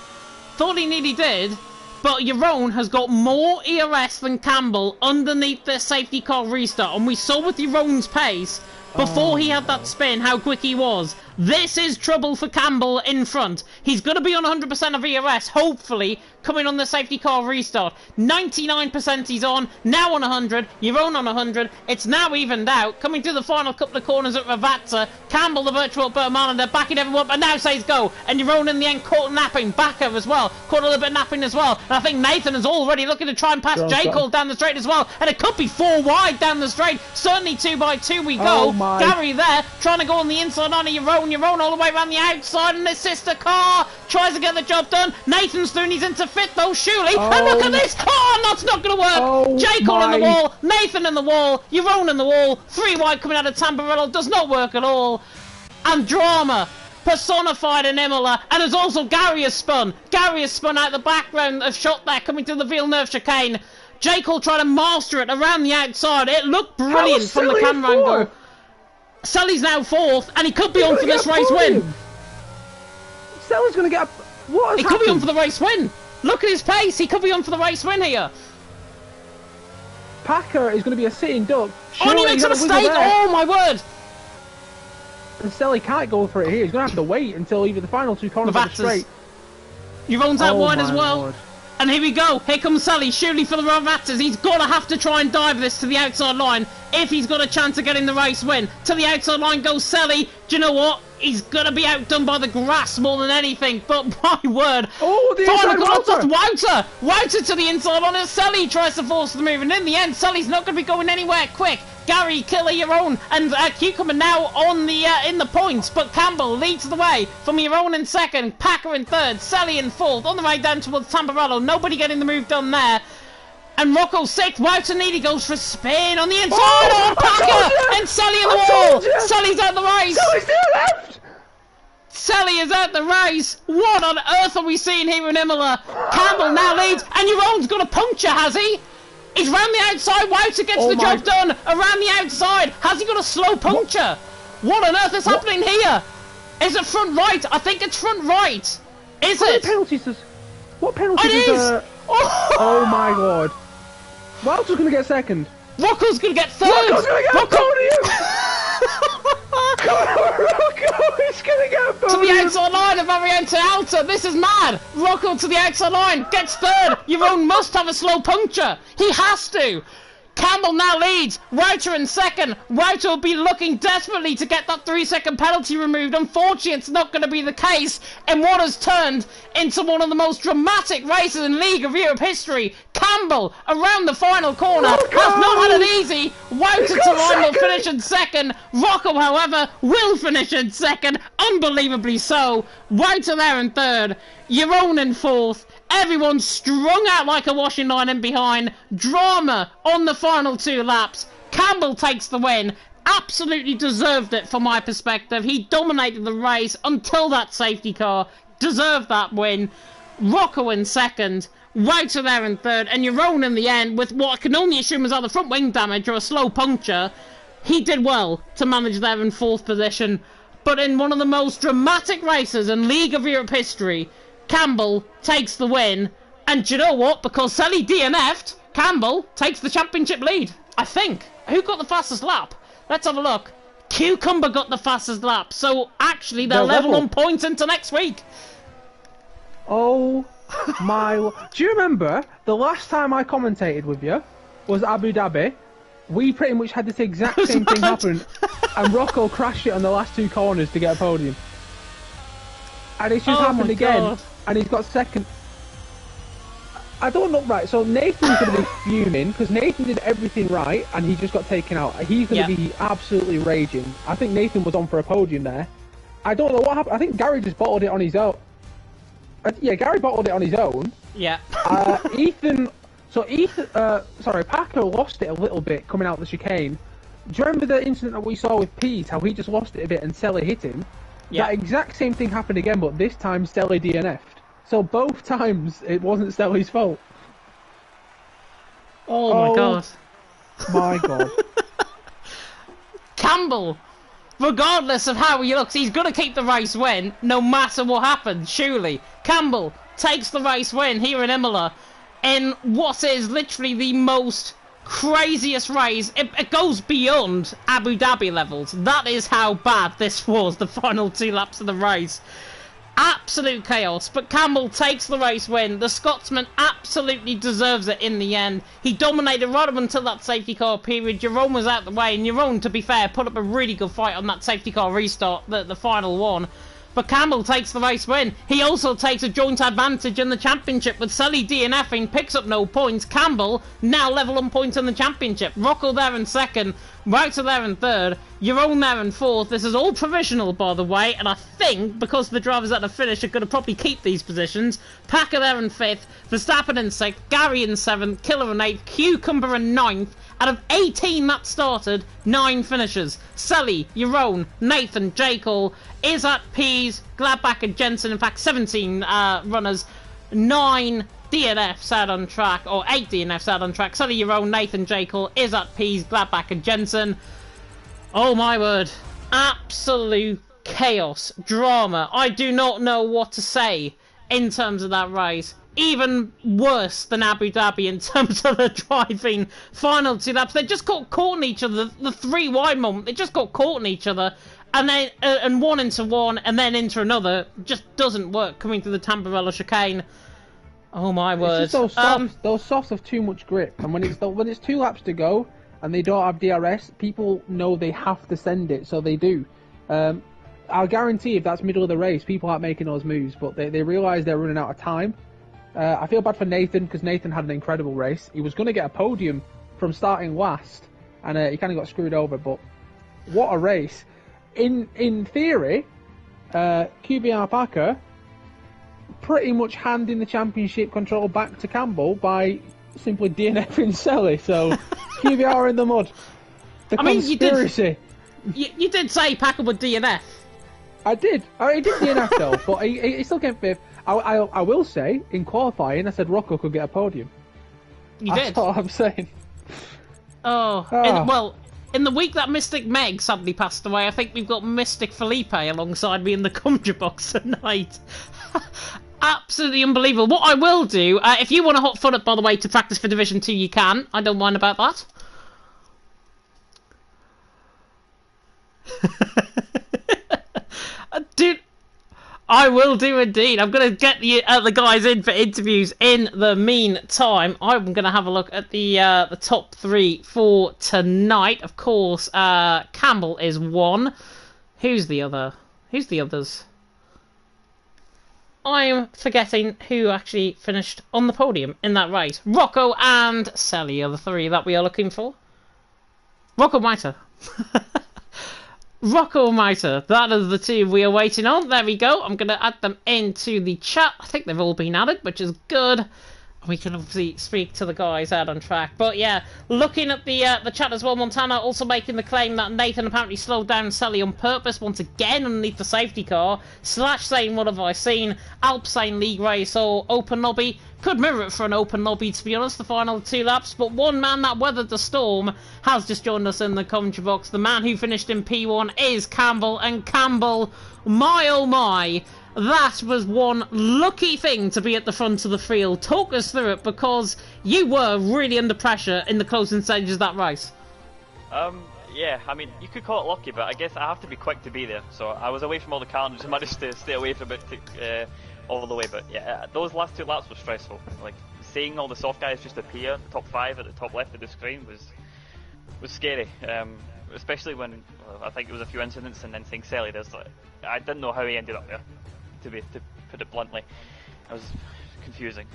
Thought he nearly did. But Jeroen has got more ERS than Campbell underneath the safety car restart. And we saw with Jeroen's pace before he had that spin, how quick he was. This is trouble for Campbell in front. He's going to be on 100% of ERS, hopefully, coming on the safety car restart. 99% he's on, now on 100, Jeroen on 100. It's now evened out. Coming through the final couple of corners at Ravazza. Campbell, the virtual Berman, they're backing everyone, but now says go. And Jeroen in the end caught napping. Backer as well, caught a little bit napping as well. And I think Nathan is already looking to try and pass J. Cole down the straight as well. And it could be 4 wide down the straight. Certainly 2 by 2 we go. Gary there, trying to go on the inside on Jeroen. Jeroen all the way around the outside, and his sister car tries to get the job done. Nathan's through, and he's into 5th though, surely. And look at this! Oh, that's not going to work! J. Cole in the wall, Nathan in the wall, Jeroen in the wall. 3 wide coming out of Tamburello, does not work at all. And drama personified in Imola, and there's also Gary has spun. Gary has spun out the background of shot there, coming through the Villeneuve chicane. J. Cole trying to master it around the outside. It looked brilliant from the camera angle. Sully's now 4th, and he could be on for this race win. Sully's going to get what? He could be on for the race win. Look at his pace. He could be on for the race win here. Packer is going to be a sitting duck. Oh, and he makes a mistake. Oh, my word. And Sully can't go for it here. He's going to have to wait until either the final 2 corners are straight. Jeroen's out wide as well. Lord. And here we go. Here comes Sully, surely for the Ravatas. He's got to have to try and dive this to the outside line if he's got a chance of getting the race win. To the outside line goes Sully. Do you know what? He's going to be outdone by the grass more than anything. But my word. Oh, the inside Wouter. Wouter. Wouter to the inside line. And Sully tries to force the move. And in the end, Sully's not going to be going anywhere quick. Gary, Killer, Jeroen, and Cucumber now on the in the points, but Campbell leads the way from Jeroen in 2nd, Packer in 3rd, Sully in 4th, on the way down towards Tamburello. Nobody getting the move done there. And Rocco 6th, Wouter Needy goes for a spin on the inside. Oh, Packer and Sully in the wall. Sully's out the race. Sully's still left. Sully is out the race. What on earth are we seeing here in Imola? Campbell now leads, and Jeroen's got a puncture, has he? He's round the outside. Wouter gets the job done around the outside. Has he got a slow puncture? What on earth is happening here? Is it front right? I think it's front right. Is it? What penalties it is. Oh my god. Wouter's going to get 2nd. Rocco's going to get 3rd. Rocco's going to get a podium. Rocco is going to get a podium. To the outside line of Ariente Alta. This is mad. Rocco to the outside line. Gets 3rd. Jeroen must have a slow puncture. He has to. Campbell now leads. Wouter in 2nd. Wouter will be looking desperately to get that 3-second penalty removed. Unfortunately, it's not going to be the case in what has turned into one of the most dramatic races in League of Europe history. Campbell around the final corner has not had it easy. Wouter to line will finish in 2nd. Rocco, however, will finish in 2nd. Unbelievably so. Wouter there in 3rd. Jeroen in 4th. Everyone's strung out like a washing line in behind. Drama on the final 2 laps. Campbell takes the win. Absolutely deserved it from my perspective. He dominated the race until that safety car. Deserved that win. Rocco in 2nd. Wouter there in 3rd. And Jeroen in the end with what I can only assume is either front wing damage or a slow puncture. He did well to manage there in 4th position. But in one of the most dramatic races in League of Europe history, Campbell takes the win, and do you know what? Because Sully DNF'd, Campbell takes the championship lead. I think. Who got the fastest lap? Let's have a look. Cucumber got the fastest lap, so actually they're level on points into next week. Oh my... Do you remember the last time I commentated with you was Abu Dhabi? We pretty much had this exact same thing happen, and Rocco crashed it on the last 2 corners to get a podium. And it's just happened again. God. And he's got 2nd. I don't know, right, so Nathan's going to be fuming, because Nathan did everything right, and he just got taken out. He's going to be absolutely raging. I think Nathan was on for a podium there. I don't know what happened. I think Gary just bottled it on his own. Yeah, Gary bottled it on his own. Yeah. Packer lost it a little bit coming out the chicane. Do you remember the incident that we saw with Pete, how he just lost it a bit and Selly hit him? Yeah. That exact same thing happened again, but this time Stelly DNF'd. So both times it wasn't Stelly's fault. Oh my god. My god. Campbell, regardless of how he looks, he's going to keep the race win, no matter what happens, surely. Campbell takes the race win here in Imola in what is literally the most craziest race. It goes beyond Abu Dhabi levels. That is how bad this was, the final 2 laps of the race. Absolute chaos, but Campbell takes the race win. The Scotsman absolutely deserves it in the end. He dominated right up until that safety car period. Jeroen was out the way, and Jeroen, to be fair, put up a really good fight on that safety car restart, the final one. But Campbell takes the race win. He also takes a joint advantage in the championship with Sully DNFing, picks up no points. Campbell now level on points in the championship. Rocco there in second, Wouter there in third, Jeroen there in fourth. This is all provisional, by the way, and I think because the drivers at the finish are going to probably keep these positions. Packer there in fifth, Verstappen in sixth, Gary in seventh, Killer in eighth, Cucumber in ninth. Out of 18 that started, 9 finishers. Sully, Jeroen, Nathan, J. Cole, Izzat, Pease, Gladbach and Jensen. In fact, 17 runners, 9 DNFs out on track, or 8 DNFs out on track. Sully, Jeroen, Nathan, J. Cole, Izzat, Pease, Gladbach and Jensen. Oh my word. Absolute chaos. Drama. I do not know what to say in terms of that race. Even worse than Abu Dhabi in terms of the driving final 2 laps. They just got caught in each other. The 3 wide moment, they just got caught in each other. And then and one into one and then into another. Just doesn't work coming through the Tamburello chicane. Oh my word. It's just those softs. Those softs have too much grip. And when it's 2 laps to go and they don't have DRS, people know they have to send it, so they do. I'll guarantee if that's middle of the race, people aren't making those moves, but they realise they're running out of time. I feel bad for Nathan, because Nathan had an incredible race. He was going to get a podium from starting last, and he kind of got screwed over, but what a race. In theory, QBR Packer pretty much handing the championship control back to Campbell by simply DNFing Selly, so QBR in the mud. The conspiracy. You did say Packer would DNF. I did. He did DNF though, but he still came 5th. I will say, in qualifying, I said Rocco could get a podium. You did? That's what I'm saying. Well, in the week that Mystic Meg sadly passed away, I think we've got Mystic Felipe alongside me in the commentary box tonight. Absolutely unbelievable. What I will do, if you want to hot foot it, by the way, to practice for Division 2, you can. I don't mind about that. Dude, I will do indeed. I'm going to get the guys in for interviews. In the meantime, I'm going to have a look at the top 3 for tonight. Of course, Campbell is 1. Who's the other? Who's the others? I'm forgetting who actually finished on the podium in that race. Rocco and Sally are the 3 that we are looking for. Rocco Mitre. Rocco Mitre, that is the 2 we are waiting on. There we go. I'm going to add them into the chat. I think they've all been added, which is good. We can obviously speak to the guys out on track. But yeah, looking at the chat as well, Montana also making the claim that Nathan apparently slowed down Sally on purpose once again underneath the safety car. Slash saying, what have I seen? Alp saying league race or open lobby. Could mirror it for an open lobby, to be honest, the final 2 laps. But one man that weathered the storm has just joined us in the commentary box. The man who finished in P1 is Campbell. And Campbell, my oh my, that was one lucky thing to be at the front of the field. Talk us through it, because you were really under pressure in the closing stages of that race. Yeah, I mean, you could call it lucky, but I guess I have to be quick to be there. So I was away from all the cars and just managed to stay away from it all the way. But yeah, those last 2 laps were stressful. Like, seeing all the soft guys just appear, the top 5 at the top left of the screen was scary. Especially when I think there was a few incidents, and then seeing Selly, I didn't know how he ended up there. To put it bluntly, it was confusing.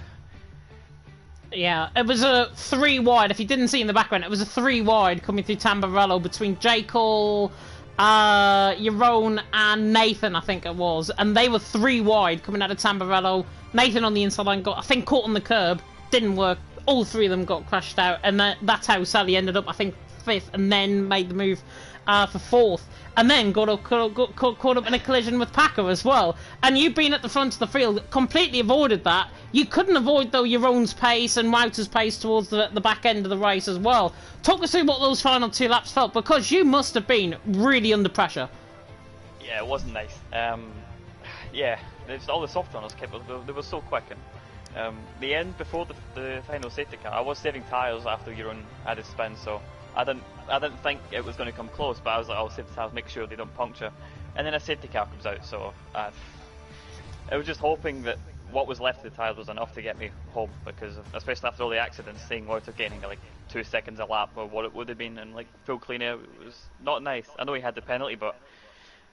Yeah, it was a 3 wide. If you didn't see in the background, it was a 3 wide coming through Tamburello between J. Cole, Jeroen and Nathan, I think it was. And they were 3 wide coming out of Tamburello. Nathan on the inside line got, I think, caught on the curb. Didn't work. All 3 of them got crashed out. And that's how Sally ended up, I think, 5th, and then made the move for 4th. And then got caught up in a collision with Packer as well. And you being at the front of the field completely avoided that. You couldn't avoid, though, Jeroen's pace and Wouter's pace towards the back end of the race as well. Talk us through what those final 2 laps felt, because you must have been really under pressure. Yeah, it wasn't nice. Yeah, all the soft runners they were so quick, and The end before the final safety car, I was saving tyres after your own added spin, so I didn't think it was going to come close, but I was like, I'll save the tyres, make sure they don't puncture. And then a safety car comes out, so I was just hoping that what was left of the tyres was enough to get me home, because especially after all the accidents, seeing Walter gaining like 2 seconds a lap or what it would have been in like full clean air was not nice. I know he had the penalty, but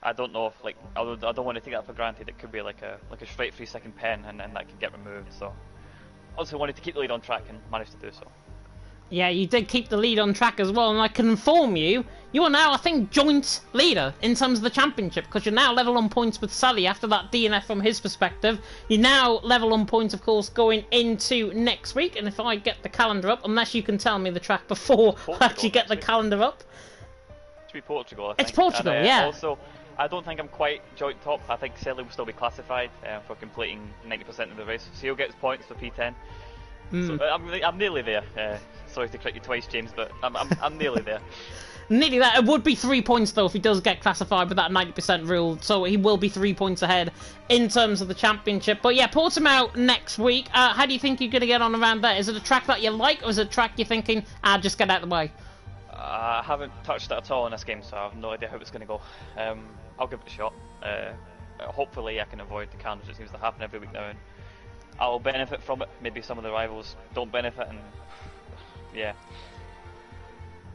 I don't know if I don't want to take that for granted. It could be like a straight 3-second pen, and then that could get removed. So also wanted to keep the lead on track and managed to do so. Yeah, you did keep the lead on track as well, and I can inform you, you are now, I think, joint leader in terms of the championship, because you're now level on points with Sully after that DNF from his perspective. You're now level on points, of course, going into next week, and if I get the calendar up, unless you can tell me the track before I actually get the calendar up. To be Portugal, I think. It's Portugal, and, yeah. Also, I don't think I'm quite joint top. I think Selly will still be classified for completing 90% of the race, so he'll get his points for P10. So I'm nearly there. Sorry to correct you twice, James, but I'm nearly there. Nearly that. It would be 3 points though if he does get classified with that 90% rule, so he will be 3 points ahead in terms of the championship. But yeah, Portimao next week. How do you think you're going to get on around there? Is it a track that you like, or is it a track you're thinking, just get out of the way? I haven't touched it at all in this game, so I have no idea how it's going to go. I'll give it a shot. Hopefully I can avoid the carnage that seems to happen every week now, and I'll benefit from it. Maybe some of the rivals don't benefit, and yeah.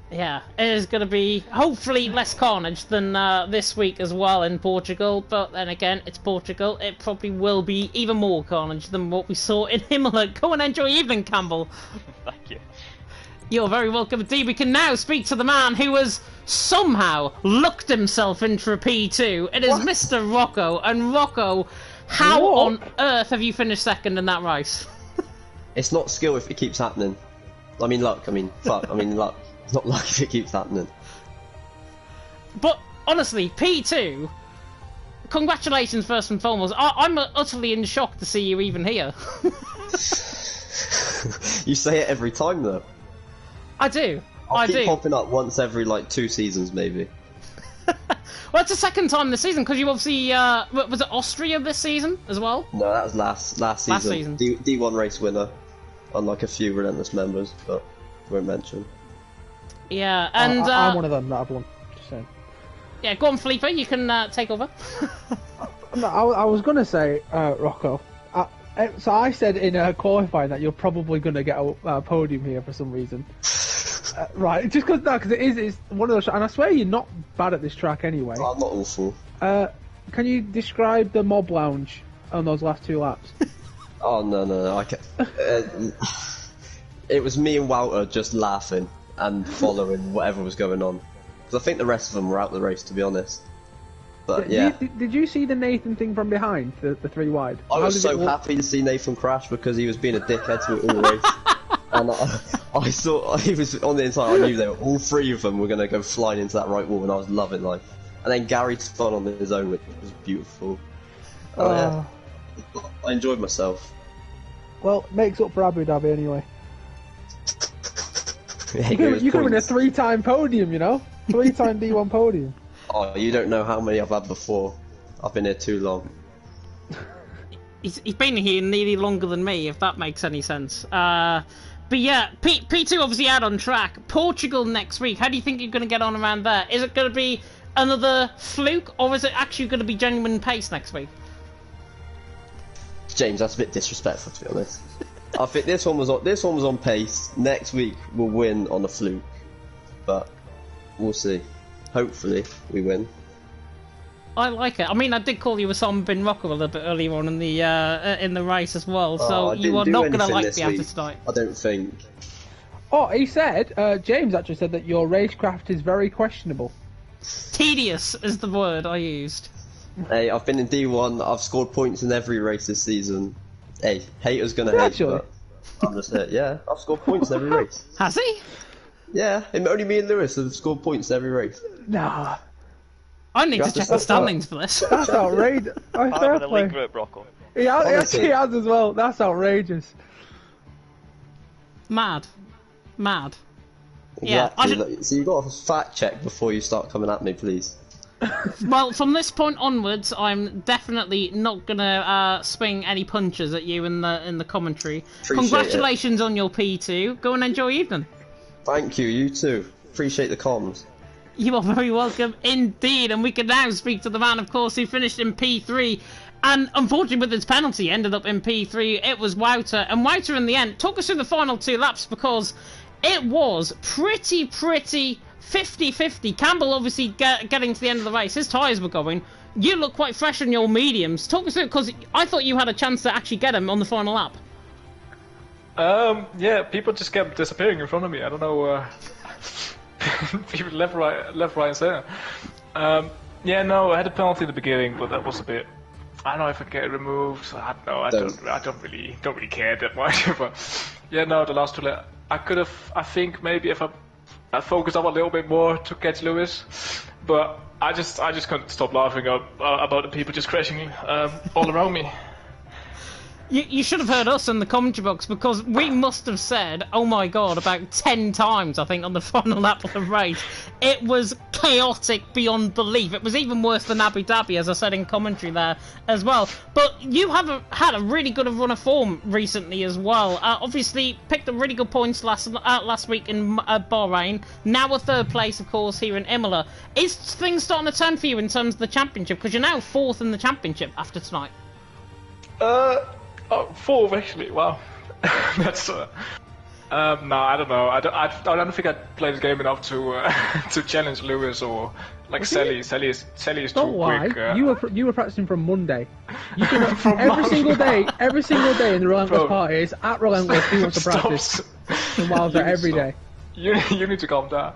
Yeah, it is going to be hopefully less carnage than this week as well in Portugal, but then again, it's Portugal. It probably will be even more carnage than what we saw in Imola. Go and enjoy your evening, Campbell. Thank you. You're very welcome indeed. We can now speak to the man who has somehow looked himself into a P2. It is Mr. Rocco, and Rocco, how on earth have you finished second in that race? It's not skill if it keeps happening. I mean luck, fuck, luck. It's not luck if it keeps happening. But honestly, P2, congratulations first and foremost. I'm utterly in shock to see you even here. You say it every time though. I do. I keep popping up once every like 2 seasons maybe. Well, it's the second time this season, because you obviously, was it Austria this season as well? No, that was last season. Last season. D1 race winner, unlike a few Relentless members, but won't mention. Yeah, and... I'm one of them, not everyone. Just saying. Yeah, go on, Felipe, you can take over. No, I was going to say, Rocco, so I said in qualifying that you're probably going to get a podium here for some reason. Right, just because it's one of those, and I swear you're not bad at this track anyway. Oh, I'm not awful. Can you describe the mob lounge on those last 2 laps? Oh no, I can't. It was me and Walter just laughing and following whatever was going on. Because I think the rest of them were out of the race, to be honest. But yeah. Did you see the Nathan thing from behind, the 3 wide? I was so happy to see Nathan crash because he was being a dickhead to me all race. And I saw he was on the inside. I knew they were all 3 of them were going to go flying into that right wall, and I was loving life. And then Gary spun on his own, which was beautiful. Yeah. I enjoyed myself. Well, makes up for Abu Dhabi anyway. Yeah, you could win a 3-time podium, you know? 3-time D1 podium. Oh, you don't know how many I've had before. I've been here too long. He's been here nearly longer than me, if that makes any sense. But yeah, P2 obviously out on track. Portugal next week. How do you think you're going to get on around there? Is it going to be another fluke, or is it actually going to be genuine pace next week? James, that's a bit disrespectful, to be honest. I think this one was on pace. Next week we'll win on a fluke, but we'll see. Hopefully we win. I like it. I mean, I did call you Osama bin Rocco a little bit earlier on in the race as well, so you are not going to like the answer tonight. I don't think. Oh, he said, James actually said that your racecraft is very questionable. Tedious is the word I used. Hey, I've been in D1, I've scored points in every race this season. Hey, haters gonna hate, actually? But I'm just it. Yeah, I've scored points in every race. Has he? Yeah, only me and Lewis have scored points in every race. Nah. I need to check the standings for this. That's outrageous. I'm in the league group, Rocco. He actually has as well. That's outrageous. Mad. Exactly. Yeah. So you've got to fact check before you start coming at me, please. Well, from this point onwards, I'm definitely not gonna swing any punches at you in the commentary. Appreciate Congratulations on your P2. Go and enjoy your evening. Thank you, you too. Appreciate the comms. You are very welcome indeed, and we can now speak to the man, of course, who finished in P3, and unfortunately with his penalty ended up in P3. It was Wouter, and Wouter in the end, talk us through the final 2 laps, because it was pretty 50-50. Campbell obviously getting to the end of the race, his tyres were going. You look quite fresh on your mediums. Talk us through it, because I thought you had a chance to actually get him on the final lap. Yeah, people just kept disappearing in front of me. I don't know, people left, right, and center. Yeah, no, I had a penalty in the beginning, but that was a bit. I don't know if I get it removed. I don't know. I don't really care that much. But yeah, no, the last 2 laps, I could have. I think maybe if I focused up a little bit more to catch Lewis, but I just couldn't stop laughing about the people just crashing all around me. You should have heard us in the commentary box, because we must have said, oh my god, about 10 times, I think, on the final lap of the race. It was chaotic beyond belief. It was even worse than Abu Dhabi, as I said in commentary there as well. But you have had a really good run of form recently as well. Obviously, picked up really good points last week in Bahrain. Now a 3rd place, of course, here in Imola. Is things starting to turn for you in terms of the championship? Because you're now 4th in the championship after tonight. Oh, 4th actually. Wow, that's. No, I don't know. I don't think I played the game enough to to challenge Lewis or like Sally. Sally is Don't too lie. quick. You were practicing from Monday. You can, every single day in the Relentless Party is at Relentless. He wants to practice. And Wilder every day. You need to calm down.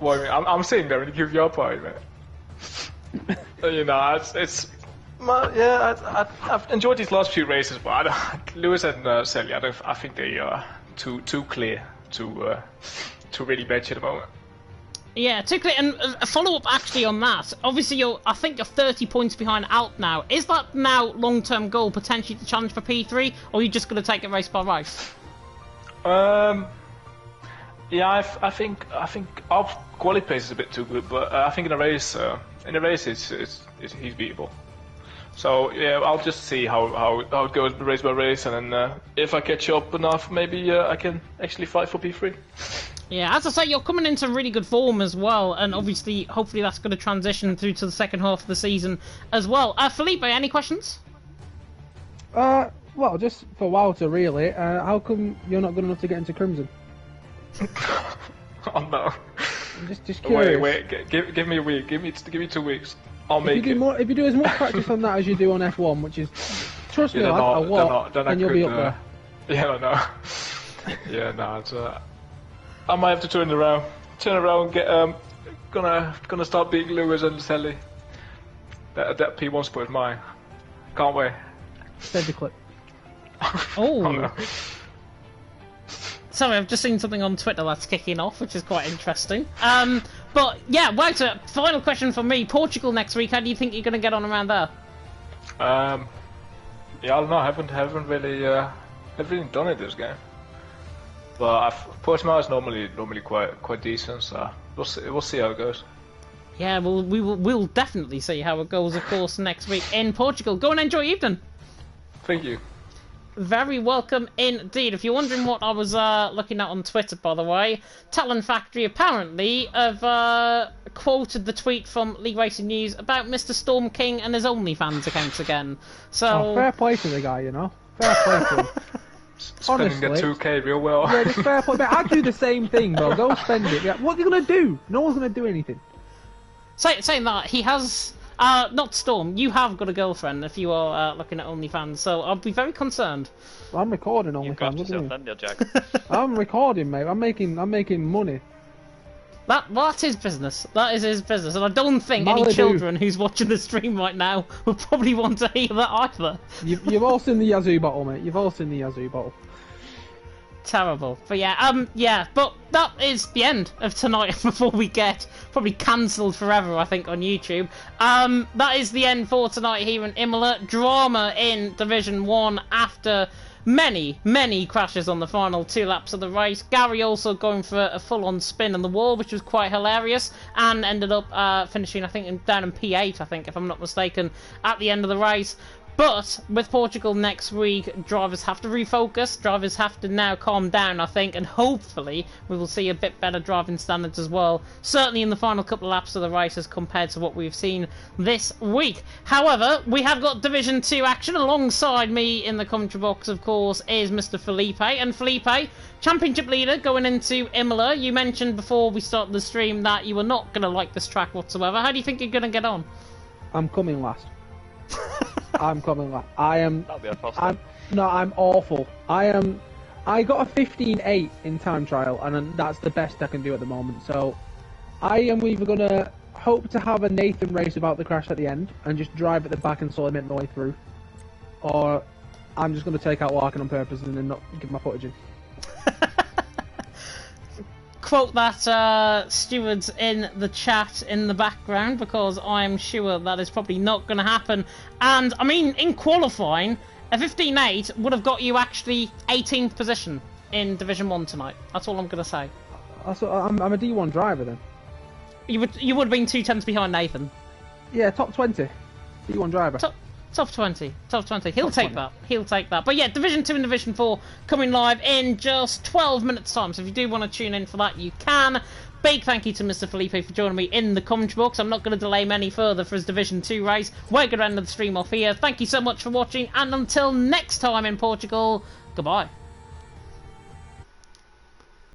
Well, I mean, I'm sitting there and you give your party, man. You know, it's. Yeah, I've enjoyed these last few races, but Lewis and Sally, I think they are too clear to really bet you at the moment. Yeah, too clear. And a follow-up actually on that. Obviously, I think you're 30 points behind Alt now. Is that now long-term goal potentially to challenge for P3, or are you just going to take it race by race? Yeah, I think our quality pace is a bit too good, but I think in a race, he's beatable. So yeah, I'll just see how it goes race by race, and then if I catch up enough, maybe I can actually fight for P3. Yeah, as I say, you're coming into really good form as well, and obviously, hopefully that's going to transition through to the second half of the season as well. Felipe, any questions? Well, just for Wouter, really. How come you're not good enough to get into Crimson? Oh no. I'm just curious. Wait, give me a week. Give me 2 weeks. I'll make it. If you do as much practice on that as you do on F1, which is, trust me, lad, a lot, then you'll be up there. Yeah, I know. Yeah, no, it's, I might have to turn around, get gonna start beating Lewis and Sally. That P1 spot is mine. Can't wait. Send the clip. Oh no. Sorry, I've just seen something on Twitter that's kicking off, which is quite interesting. But yeah, Wouter, final question for me. Portugal next week. How do you think you're going to get on around there? Yeah, I don't know. I haven't really done it this game. But Portimao is normally quite decent, so we'll see how it goes. Yeah, well, we'll definitely see how it goes, of course, next week in Portugal. Go and enjoy your evening. Thank you. Very welcome indeed. If you're wondering what I was looking at on Twitter, by the way, Talent Factory apparently have quoted the tweet from League Racing News about Mr. Storm King and his OnlyFans accounts again. So fair play to the guy, you know. Fair play to him. Spending the 2K real well. Yeah, just fair play. I'd do the same thing, bro. Go spend it. Yeah, what are you gonna do? No one's gonna do anything. Saying that, he has. Not Storm, you have got a girlfriend if you are looking at OnlyFans, so I'll be very concerned. Well, I'm recording You've got OnlyFans, yourself in there, Jack. I'm recording, mate. I'm making money. That's his business. That is his business, and I don't think Malibu. any children who's watching the stream right now will probably want to hear that either. You've all seen the Yazoo bottle, mate. You've all seen the Yazoo bottle. Terrible. But yeah, but that is the end of tonight before we get probably cancelled forever, I think, on YouTube. That is the end for tonight here in Imola. Drama in Division 1 after many crashes on the final 2 laps of the race. Gary also going for a full-on spin on the wall, which was quite hilarious, and ended up finishing, I think, down in P8, I think, if I'm not mistaken, at the end of the race. But with Portugal next week, drivers have to refocus. Drivers have to now calm down, I think, and hopefully we will see a bit better driving standards as well. Certainly in the final couple of laps of the race as compared to what we've seen this week. However, we have got Division 2 action. Alongside me in the commentary box, of course, is Mr. Felipe. And Felipe, championship leader going into Imola. You mentioned before we started the stream that you were not going to like this track whatsoever. How do you think you're going to get on? I'm coming last. I'm coming last. I am. That'll be a first. I'm awful. I got a 15.8 in time trial, and that's the best I can do at the moment. So, I am either gonna hope to have a Nathan race about the crash at the end and just drive at the back and sort him in the way through, or I'm just gonna take out Larkin on purpose and then not give my footage in. Quote that stewards in the chat in the background, because I'm sure that is probably not going to happen. And I mean, in qualifying, a 15.8 would have got you actually 18th position in Division 1 tonight. That's all I'm going to say. I'm a D1 driver then. You would have been 2 tenths behind Nathan. Yeah, top 20. D1 driver. Top 20. He'll take that. But yeah, Division 2 and Division 4 coming live in just 12 minutes time. So if you do want to tune in for that, you can. Big thank you to Mr. Felipe for joining me in the commentary box. I'm not going to delay him any further for his Division 2 race. We're going to end the stream off here. Thank you so much for watching, and until next time in Portugal, goodbye.